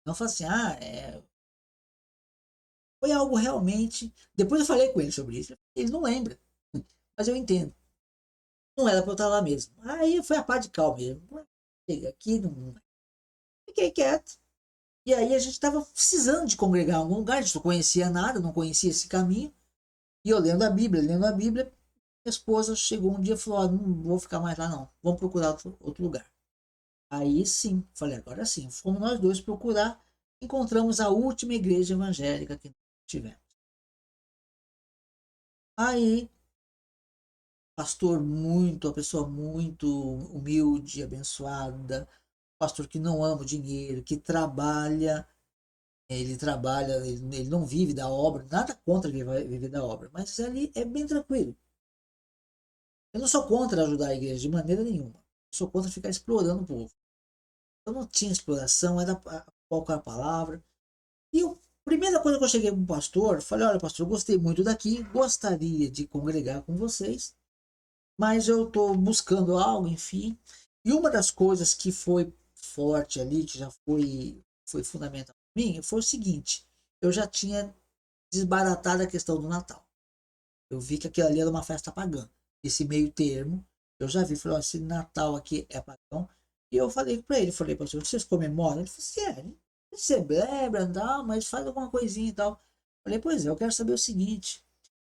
Não falei assim, foi algo realmente. Depois eu falei com ele sobre isso, ele não lembra, mas eu entendo. Não era para eu estar lá mesmo. Aí foi a pá de cal mesmo. Cheguei aqui, não... Fiquei quieto. E aí a gente estava precisando de congregar em algum lugar, a gente não conhecia nada, não conhecia esse caminho. E eu lendo a Bíblia, minha esposa chegou um dia e falou: não vou ficar mais lá não, vamos procurar outro lugar. Aí sim, falei: agora sim, fomos nós dois procurar, encontramos a última igreja evangélica que tivemos. Aí, pastor muito, uma pessoa muito humilde, abençoada, pastor que não ama o dinheiro, que trabalha, ele não vive da obra, nada contra viver da obra, mas ele é bem tranquilo. Eu não sou contra ajudar a igreja de maneira nenhuma. Eu sou contra ficar explorando o povo. Eu não tinha exploração, era qual era a palavra. E a primeira coisa que eu cheguei para o pastor, falei: olha, pastor, eu gostei muito daqui, gostaria de congregar com vocês, mas eu estou buscando algo, enfim. E uma das coisas que foi forte ali, que já foi fundamental para mim, foi o seguinte: eu já tinha desbaratado a questão do Natal. Eu vi que aquilo ali era uma festa pagã. Esse meio termo, eu já vi, falei: esse Natal aqui é pagão. E eu falei para ele, falei: pastor, vocês comemoram? Ele falou assim: a gente celebra, tal, mas faz alguma coisinha e tal. Falei: pois é, eu quero saber o seguinte: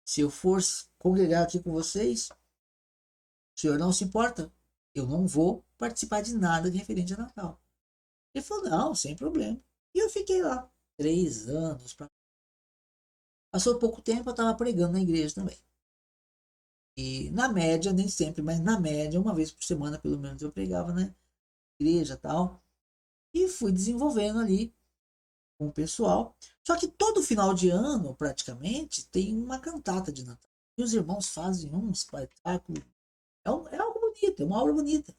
se eu for congregar aqui com vocês, o senhor não se importa? Eu não vou participar de nada de referente a Natal. Ele falou: não, sem problema. E eu fiquei lá 3 anos. Passou pouco tempo, eu estava pregando na igreja também. E na média, nem sempre, mas na média, uma vez por semana, pelo menos, eu pregava na igreja e tal. E fui desenvolvendo ali. com o pessoal. Só que todo final de ano, praticamente, tem uma cantata de Natal. E os irmãos fazem um espetáculo. É algo bonito, é uma obra bonita.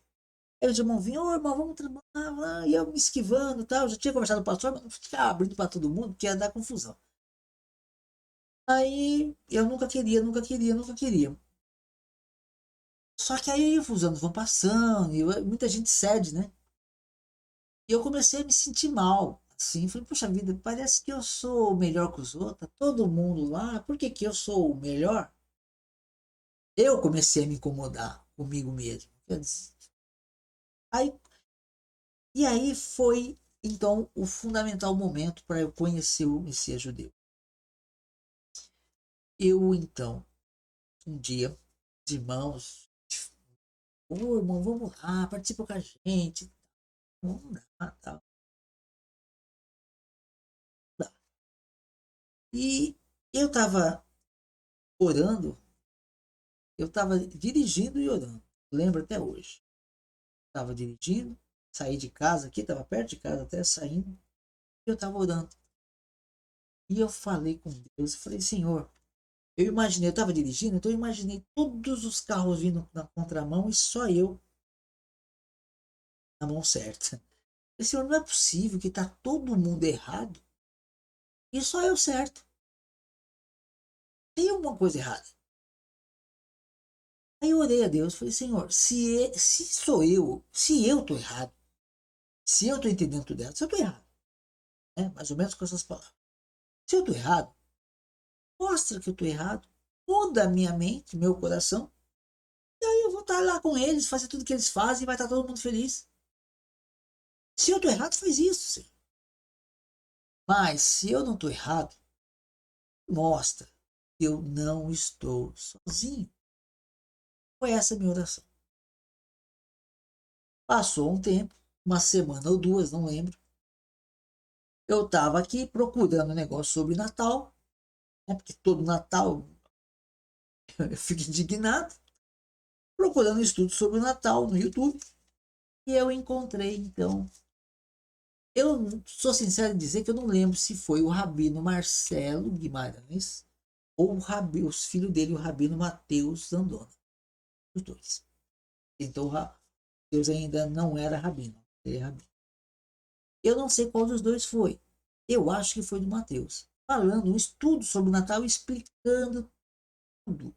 Aí os irmãos vinham, ô irmão, vamos trabalhar. E eu me esquivando e tal. Eu já tinha conversado com o pastor, mas não ficava abrindo para todo mundo, que ia dar confusão. Aí eu nunca queria, nunca queria, nunca queria. Só que aí os anos vão passando, e muita gente cede, né? E eu comecei a me sentir mal. Assim, falei, puxa vida, parece que eu sou melhor que os outros, tá todo mundo lá, por que que eu sou o melhor? Eu comecei a me incomodar comigo mesmo. Quer dizer, aí, e aí foi, então, o fundamental momento para eu conhecer o Messias judeu. Eu, então, um dia, os irmãos, ô irmão, vamos lá, participa com a gente. Vamos lá, tal. E eu estava orando, eu estava dirigindo e orando. Lembro até hoje. Estava dirigindo, saí de casa aqui, estava perto de casa até saindo, e eu estava orando. E eu falei com Deus, eu falei, Senhor, eu imaginei, eu estava dirigindo, então eu imaginei todos os carros vindo na contramão e só eu na mão certa. E, Senhor, não é possível que está todo mundo errado e só eu certo. Tem alguma coisa errada. Aí eu orei a Deus, falei, Senhor, se sou eu, se eu estou errado, se eu estou entendendo tudo errado, se eu estou errado, né? Mais ou menos com essas palavras. Se eu estou errado, mostra que eu estou errado, muda a minha mente, meu coração, e aí eu vou estar lá com eles, fazer tudo que eles fazem e vai estar todo mundo feliz. Se eu estou errado, faz isso, Senhor. Mas se eu não estou errado, mostra que eu não estou sozinho. Foi essa a minha oração. Passou um tempo, uma semana ou duas, não lembro. Eu estava aqui procurando um negócio sobre Natal, né, porque todo Natal eu fico indignado, procurando um estudo sobre o Natal no YouTube. E eu encontrei, então. Eu sou sincero em dizer que eu não lembro se foi o Rabino Marcelo Guimarães ou os filhos dele, o Rabino Mateus Zandona. Os dois. Então, Deus ainda não era Rabino. Ele é Rabino. Eu não sei qual dos dois foi. Eu acho que foi do Mateus. Falando um estudo sobre o Natal, explicando tudo.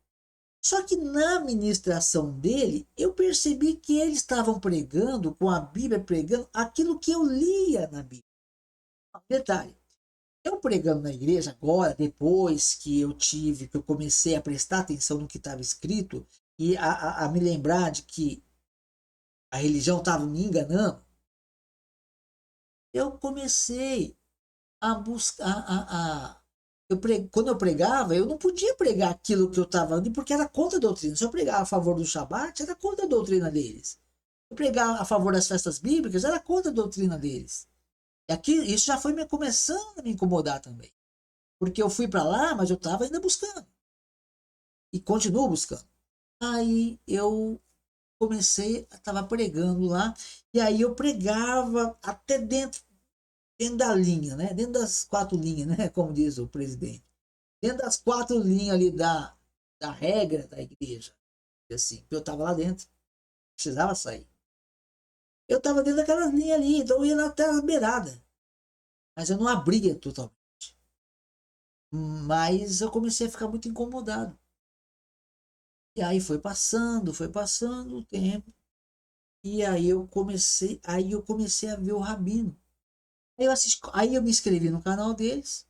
Só que na ministração dele, eu percebi que eles estavam pregando, com a Bíblia pregando, aquilo que eu lia na Bíblia. Detalhe, eu pregando na igreja agora, depois que eu comecei a prestar atenção no que estava escrito e a me lembrar de que a religião estava me enganando, eu comecei a buscar, quando eu pregava, eu não podia pregar aquilo que eu estava ali, porque era contra a doutrina. Se eu pregava a favor do Shabat, era contra a doutrina deles. Eu pregava a favor das festas bíblicas, era contra a doutrina deles. E aqui, isso já foi me começando a me incomodar também. Porque eu fui para lá, mas eu estava ainda buscando. E continuo buscando. Aí eu comecei, estava pregando lá, e aí eu pregava até dentro da linha, né? Dentro das quatro linhas, né? Como diz o presidente. Dentro das quatro linhas ali da regra da igreja. Assim, eu estava lá dentro, precisava sair. Eu estava dentro daquelas linhas ali, então eu ia até a beirada. Mas eu não abria totalmente. Mas eu comecei a ficar muito incomodado. E aí foi passando o tempo. E aí eu comecei a ver o Rabino. Aí eu me inscrevi no canal deles.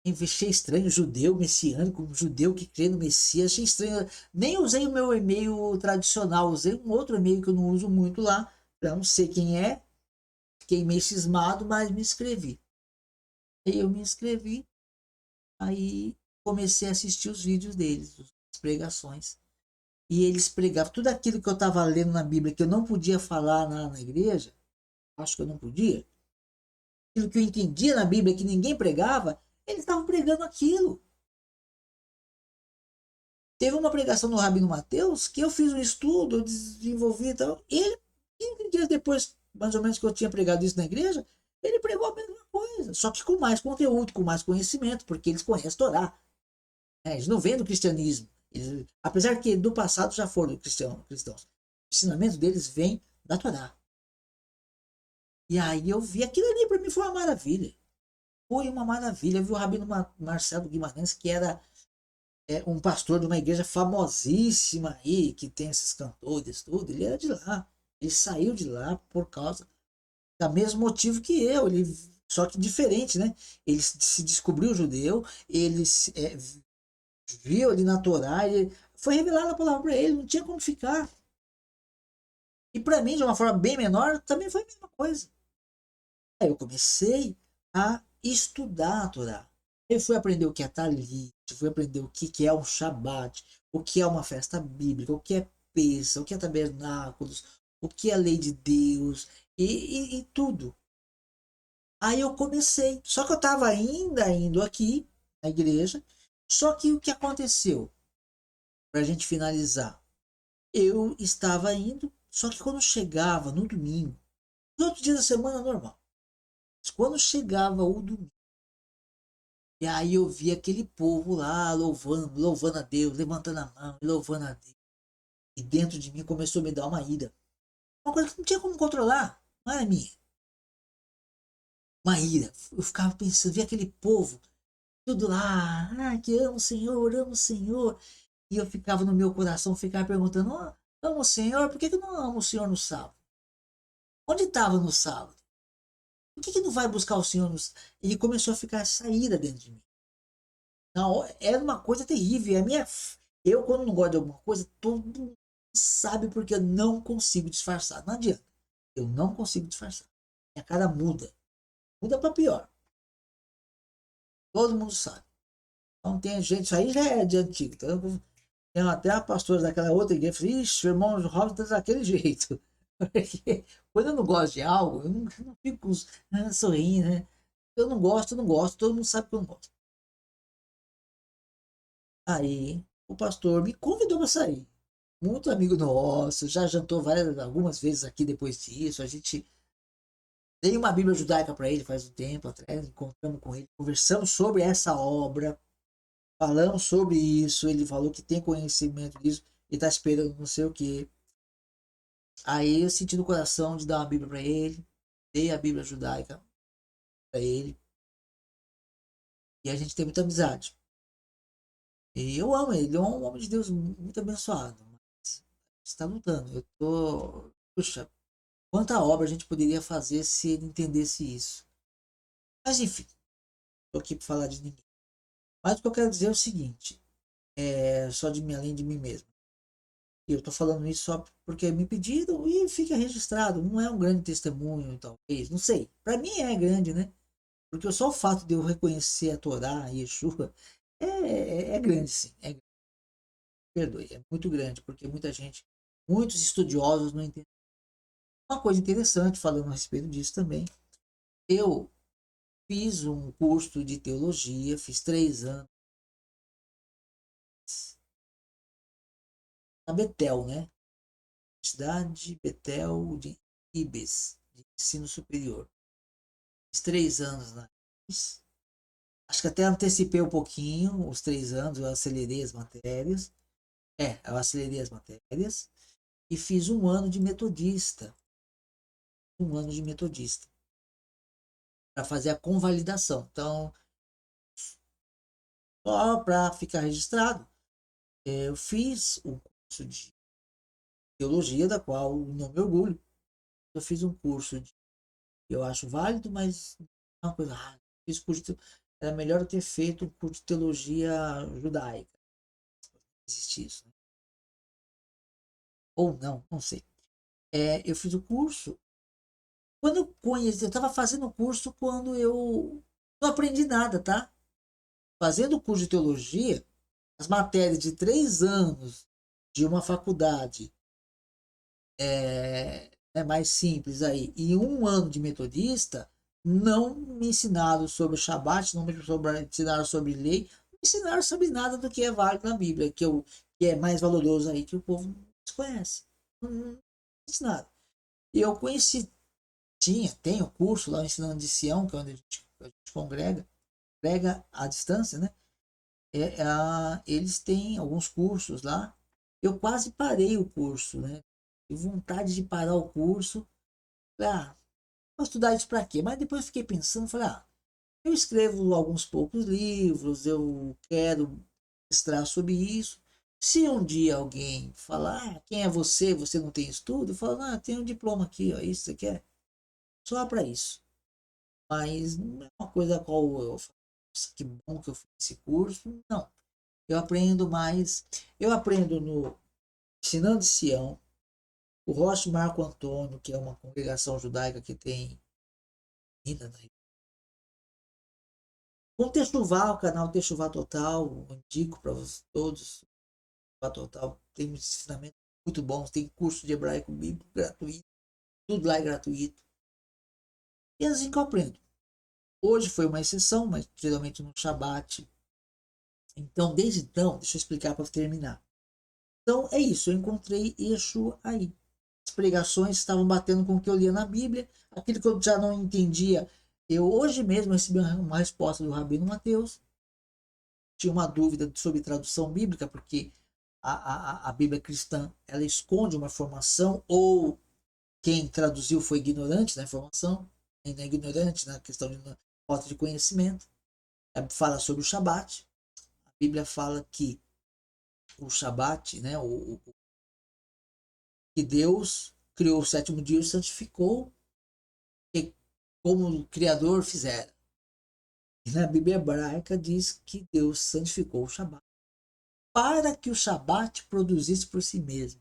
Achei estranho, judeu messiânico, um judeu que crê no Messias, achei estranho. Nem usei o meu e-mail tradicional, usei um outro e-mail que eu não uso muito lá, para não sei quem é. Fiquei meio cismado, mas me inscrevi. Aí eu me inscrevi, aí comecei a assistir os vídeos deles, as pregações. E eles pregavam tudo aquilo que eu estava lendo na Bíblia, que eu não podia falar na igreja, acho que eu não podia. Aquilo que eu entendia na Bíblia, que ninguém pregava, eles estavam pregando aquilo. Teve uma pregação do Rabino Mateus que eu fiz um estudo, eu desenvolvi e tal. Ele, 15 dias depois, mais ou menos, que eu tinha pregado isso na igreja, Ele pregou a mesma coisa, só que com mais conteúdo, com mais conhecimento, porque eles conhecem a Torá. Eles não vêm do cristianismo. Apesar que do passado já foram cristãos. O ensinamento deles vem da Torá. E aí eu vi aquilo ali, para mim foi uma maravilha. Foi uma maravilha. Eu vi o Rabino Marcelo Guimarães, que era um pastor de uma igreja famosíssima aí, que tem esses cantores, tudo. Ele era de lá. Ele saiu de lá por causa do mesmo motivo que eu. Só que diferente, né? Ele se descobriu judeu, ele viu ali na Torá, foi revelada a palavra para ele, não tinha como ficar. E para mim, de uma forma bem menor, também foi a mesma coisa. Aí eu comecei a estudar a Torá. Eu fui aprender o que é Talit, fui aprender o que é um Shabat, o que é uma festa bíblica, o que é Pêssah, o que é tabernáculos, o que é a lei de Deus e tudo. Aí eu comecei. Só que eu estava ainda indo aqui na igreja. Só que o que aconteceu? Para a gente finalizar. Eu estava indo, só que quando chegava no domingo, nos outros dias da semana normal, mas quando chegava o domingo, e aí eu via aquele povo lá louvando a Deus, levantando a mão, louvando a Deus. E dentro de mim começou a me dar uma ira. Uma coisa que não tinha como controlar, não era minha. Uma ira. Eu ficava pensando, via aquele povo, tudo lá, que amo o Senhor. E eu ficava no meu coração, ficava perguntando, amo o Senhor, por que eu não amo o Senhor no sábado? Onde estava no sábado? Por que não vai buscar o Senhor no sábado? Ele começou a ficar essa ira dentro de mim. Não, era uma coisa terrível. Eu, quando não gosto de alguma coisa, todo mundo sabe porque eu não consigo disfarçar. Não adianta. Eu não consigo disfarçar. Minha cara muda. Muda para pior. Todo mundo sabe. Não tem gente. Isso aí já é de antigo. Então, tem até a pastora daquela outra igreja. Falei, ixi, o irmão Robson tá daquele jeito. Porque quando eu não gosto de algo, eu não fico sorrindo, né? Eu não gosto. Todo mundo sabe que eu não gosto. Aí o pastor me convidou para sair. Muito amigo nosso, já jantou algumas vezes aqui depois disso. A gente dei uma Bíblia judaica para ele faz um tempo atrás, encontramos com ele, conversamos sobre essa obra, falamos sobre isso. Ele falou que tem conhecimento disso e está esperando não sei o que. Aí eu senti no coração de dar uma Bíblia para ele, dei a Bíblia judaica para ele e a gente tem muita amizade. E eu amo ele, ele é um homem de Deus muito abençoado. Mas está lutando. Eu tô. Puxa, quanta obra a gente poderia fazer se ele entendesse isso. Mas enfim, estou aqui para falar de ninguém. Mas o que eu quero dizer é o seguinte: só de mim, além de mim mesmo. E eu estou falando isso só porque me pediram e fica registrado. Não é um grande testemunho, talvez. Não sei. Para mim é grande, né? Porque só o fato de eu reconhecer a Torá e Yeshua é grande, sim. Perdoe, é muito grande, porque muitos estudiosos não entendem. Uma coisa interessante, falando a respeito disso também, eu fiz um curso de teologia, fiz 3 anos na Betel, né? Universidade Betel de Ibes, de ensino superior. Fiz 3 anos na Ibes. Acho que até antecipei um pouquinho os 3 anos, eu acelerei as matérias. Eu acelerei as matérias e fiz um ano de metodista. Um ano de metodista. Para fazer a convalidação. Então, só para ficar registrado, eu fiz um curso de teologia, da qual não me orgulho. Eu fiz um curso que eu acho válido, mas é uma coisa rara. Fiz curso de, era melhor eu ter feito um curso de teologia judaica. Existe isso, né? Ou não, não sei. Eu fiz o curso. Quando eu conheci, eu estava fazendo o curso quando eu não aprendi nada, tá? Fazendo o curso de teologia, as matérias de 3 anos de uma faculdade mais simples aí, e um ano de metodista, não me ensinaram sobre o Shabat, não me ensinaram sobre lei, não me ensinaram sobre nada do que é válido na Bíblia, que é mais valoroso aí, que o povo desconhece. Não me ensinaram. E eu conheci tem o curso lá, o Ensinando de Sião, que é onde a gente congrega à distância, né? Eles têm alguns cursos lá. Eu quase parei o curso, né? Tive vontade de parar o curso. Falei, vou estudar isso para quê? Mas depois fiquei pensando, falei, eu escrevo alguns poucos livros, eu quero mestrar sobre isso. Se um dia alguém falar, quem é você? Você não tem estudo? Eu falo, tem um diploma aqui, ó, isso você quer? Só para isso. Mas não é uma coisa a qual eu falo, nossa, que bom que eu fiz esse curso. Não. Eu aprendo mais. Eu aprendo no Ensinando de Sião, o Rocha Marco Antônio, que é uma congregação judaica que tem ainda, né? Com o Techuvá, o canal Techuvá Total, eu indico para todos. Techuvá Total tem um ensinamento muito bom, tem curso de hebraico bíblico gratuito, tudo lá é gratuito. E é assim que eu aprendo. Hoje foi uma exceção, mas geralmente no Shabat. Então, desde então, deixa eu explicar para terminar. Então, é isso, eu encontrei Yeshua aí. As pregações estavam batendo com o que eu lia na Bíblia, aquilo que eu já não entendia. Eu hoje mesmo recebi uma resposta do Rabino Mateus. Tinha uma dúvida sobre tradução bíblica, porque a Bíblia cristã ela esconde uma informação, ou quem traduziu foi ignorante na informação, ainda é ignorante na questão de falta de conhecimento. Fala sobre o Shabat. A Bíblia fala que o Shabat, né, que Deus criou o sétimo dia e santificou, e como o Criador fizera. E na Bíblia hebraica diz que Deus santificou o Shabat para que o Shabat produzisse por si mesmo.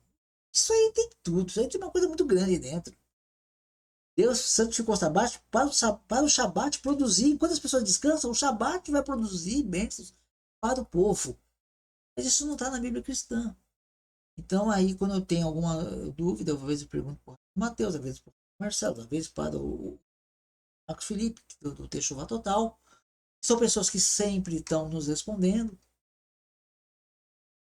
Isso aí tem tudo, isso aí tem uma coisa muito grande dentro. Deus santificou o Shabat para o Shabat produzir. Enquanto as pessoas descansam, o Shabat vai produzir bênçãos para o povo. Mas isso não está na Bíblia cristã. Então aí quando eu tenho alguma dúvida, às vezes eu pergunto para o Mateus, às vezes para o Marcelo, às vezes para o Marcos Felipe, do Techuvá Total. São pessoas que sempre estão nos respondendo.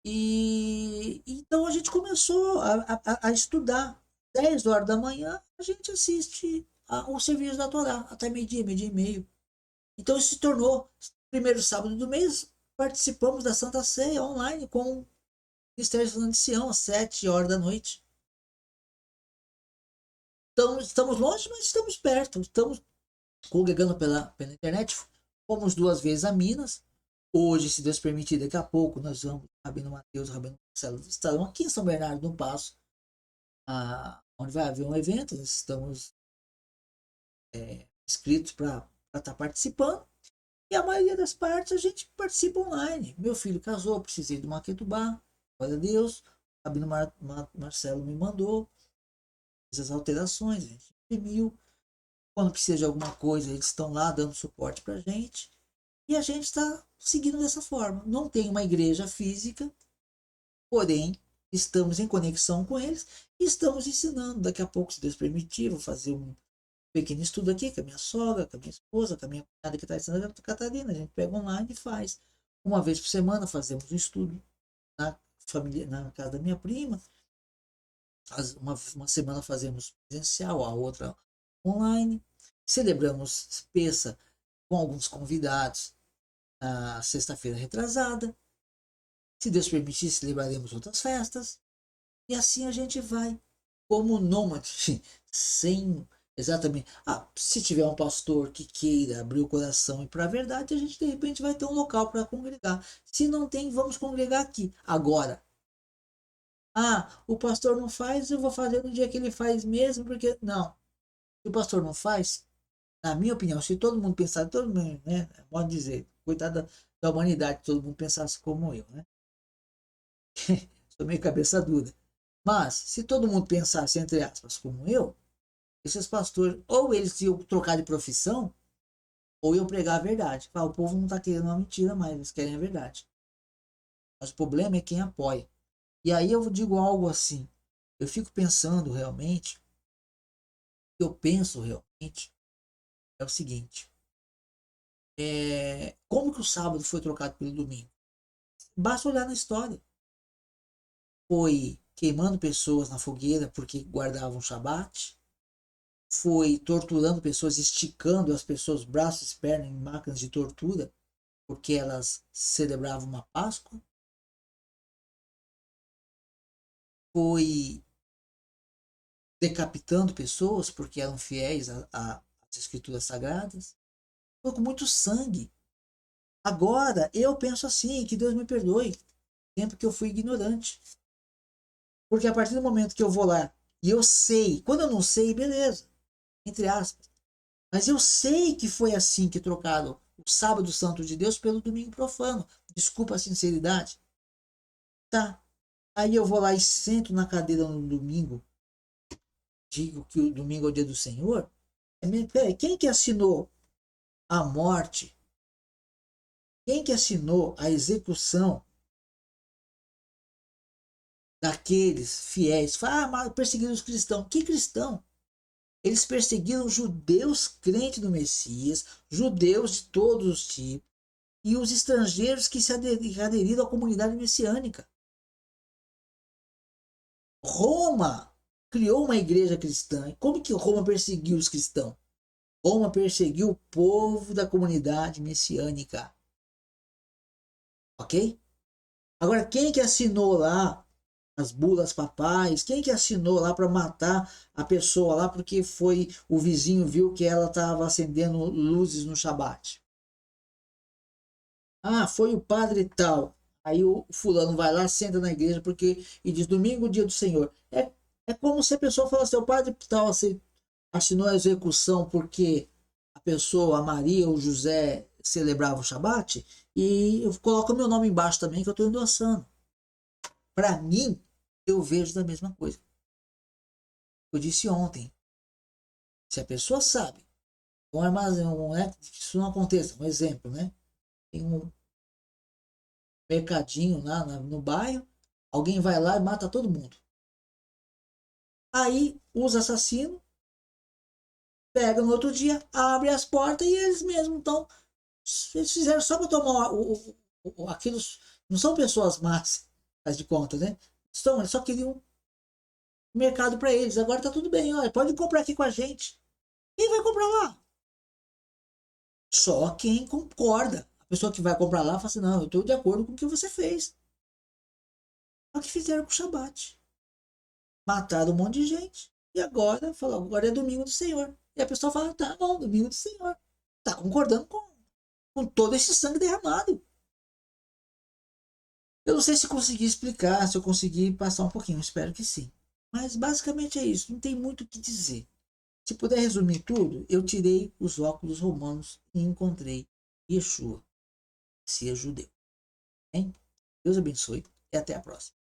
E então a gente começou a estudar. 10 horas da manhã a gente assiste o serviço da Torá, até meio-dia, meio-dia e meio. Então isso se tornou, primeiro sábado do mês, participamos da Santa Ceia online com o Ministério de Sião, às 7 horas da noite. Então estamos longe, mas estamos perto. Estamos congregando pela internet. Fomos 2 vezes a Minas. Hoje, se Deus permitir, daqui a pouco nós vamos, Rabino Mateus, Rabino Marcelo, estarão aqui em São Bernardo do Passo, onde vai haver um evento. Nós estamos inscritos para estar participando. E a maioria das partes a gente participa online. Meu filho casou, precisei de uma ketubá, glória a Deus. O Rabino Marcelo me mandou essas alterações, a gente imprimiu. Quando precisa de alguma coisa, eles estão lá dando suporte para a gente. E a gente está seguindo dessa forma. Não tem uma igreja física, porém, estamos em conexão com eles e estamos ensinando. Daqui a pouco, se Deus permitir, vou fazer um pequeno estudo aqui com a minha sogra, com a minha esposa, com a minha cunhada que está em Santa Catarina. A gente pega online e faz. Uma vez por semana fazemos um estudo na casa da minha prima. Uma semana fazemos presencial, a outra online. Celebramos peça com alguns convidados na sexta-feira retrasada. Se Deus permitir, celebraremos outras festas. E assim a gente vai, como nômade, sem exatamente. Se tiver um pastor que queira abrir o coração e para a verdade, a gente de repente vai ter um local para congregar. Se não tem, vamos congregar aqui. Agora, o pastor não faz, eu vou fazer no dia que ele faz mesmo, porque. Não. Se o pastor não faz, na minha opinião, se todo mundo pensar, todo mundo, né? Pode dizer, coitado da humanidade, todo mundo pensasse como eu, né? Sou meio cabeça dura. Mas, se todo mundo pensasse, entre aspas, como eu, esses pastores, ou eles iam trocar de profissão, ou iam pregar a verdade. O povo não está querendo uma mentira mais, eles querem a verdade. Mas o problema é quem apoia. E aí eu digo algo assim, eu fico pensando realmente, o que eu penso realmente é o seguinte, como que o sábado foi trocado pelo domingo? Basta olhar na história. Foi queimando pessoas na fogueira porque guardavam o Shabat, foi torturando pessoas, esticando as pessoas, braços e pernas em máquinas de tortura, porque elas celebravam uma Páscoa. Foi decapitando pessoas porque eram fiéis às escrituras sagradas. Foi com muito sangue. Agora eu penso assim, que Deus me perdoe, tempo que eu fui ignorante. Porque a partir do momento que eu vou lá e eu sei, quando eu não sei, beleza, entre aspas, mas eu sei que foi assim que trocaram o sábado santo de Deus pelo domingo profano. Desculpa a sinceridade. Tá. Aí eu vou lá e sento na cadeira no domingo, digo que o domingo é o dia do Senhor. Peraí, quem que assinou a morte? Quem que assinou a execução daqueles fiéis? Fala, mas perseguiram os cristãos. Que cristão? Eles perseguiram judeus crentes no Messias, judeus de todos os tipos, e os estrangeiros que se aderiram à comunidade messiânica. Roma criou uma igreja cristã. E como que Roma perseguiu os cristãos? Roma perseguiu o povo da comunidade messiânica. Ok? Agora, quem que assinou lá as bulas papais? Quem que assinou lá para matar a pessoa lá porque foi o vizinho viu que ela estava acendendo luzes no Shabat? Ah, foi o padre tal. Aí o fulano vai lá, senta na igreja porque e diz domingo, dia do Senhor. É como se a pessoa falasse, o padre tal assinou a execução porque a pessoa, a Maria ou José celebrava o Shabat e eu coloco meu nome embaixo também que eu estou endossando. Para mim, eu vejo da mesma coisa. Eu disse ontem, se a pessoa sabe, um armazém, não é que isso não aconteça, um exemplo, né? Tem um mercadinho lá no bairro, alguém vai lá e mata todo mundo. Aí os assassinos pegam no outro dia, abrem as portas e eles mesmos estão. Eles fizeram só para tomar aquilo. Não são pessoas más, faz de conta, né? Eles só queriam mercado para eles. Agora tá tudo bem, olha, pode comprar aqui com a gente. Quem vai comprar lá? Só quem concorda. A pessoa que vai comprar lá fala assim: não, eu estou de acordo com o que você fez. É o que fizeram com o Shabat. Mataram um monte de gente. E agora, falou, agora é domingo do Senhor. E a pessoa fala: tá bom, domingo do Senhor. Tá concordando com todo esse sangue derramado. Eu não sei se consegui explicar, se eu consegui passar um pouquinho, espero que sim. Mas basicamente é isso, não tem muito o que dizer. Se puder resumir tudo, eu tirei os óculos romanos e encontrei Yeshua, Messias judeu. Hein? Deus abençoe e até a próxima.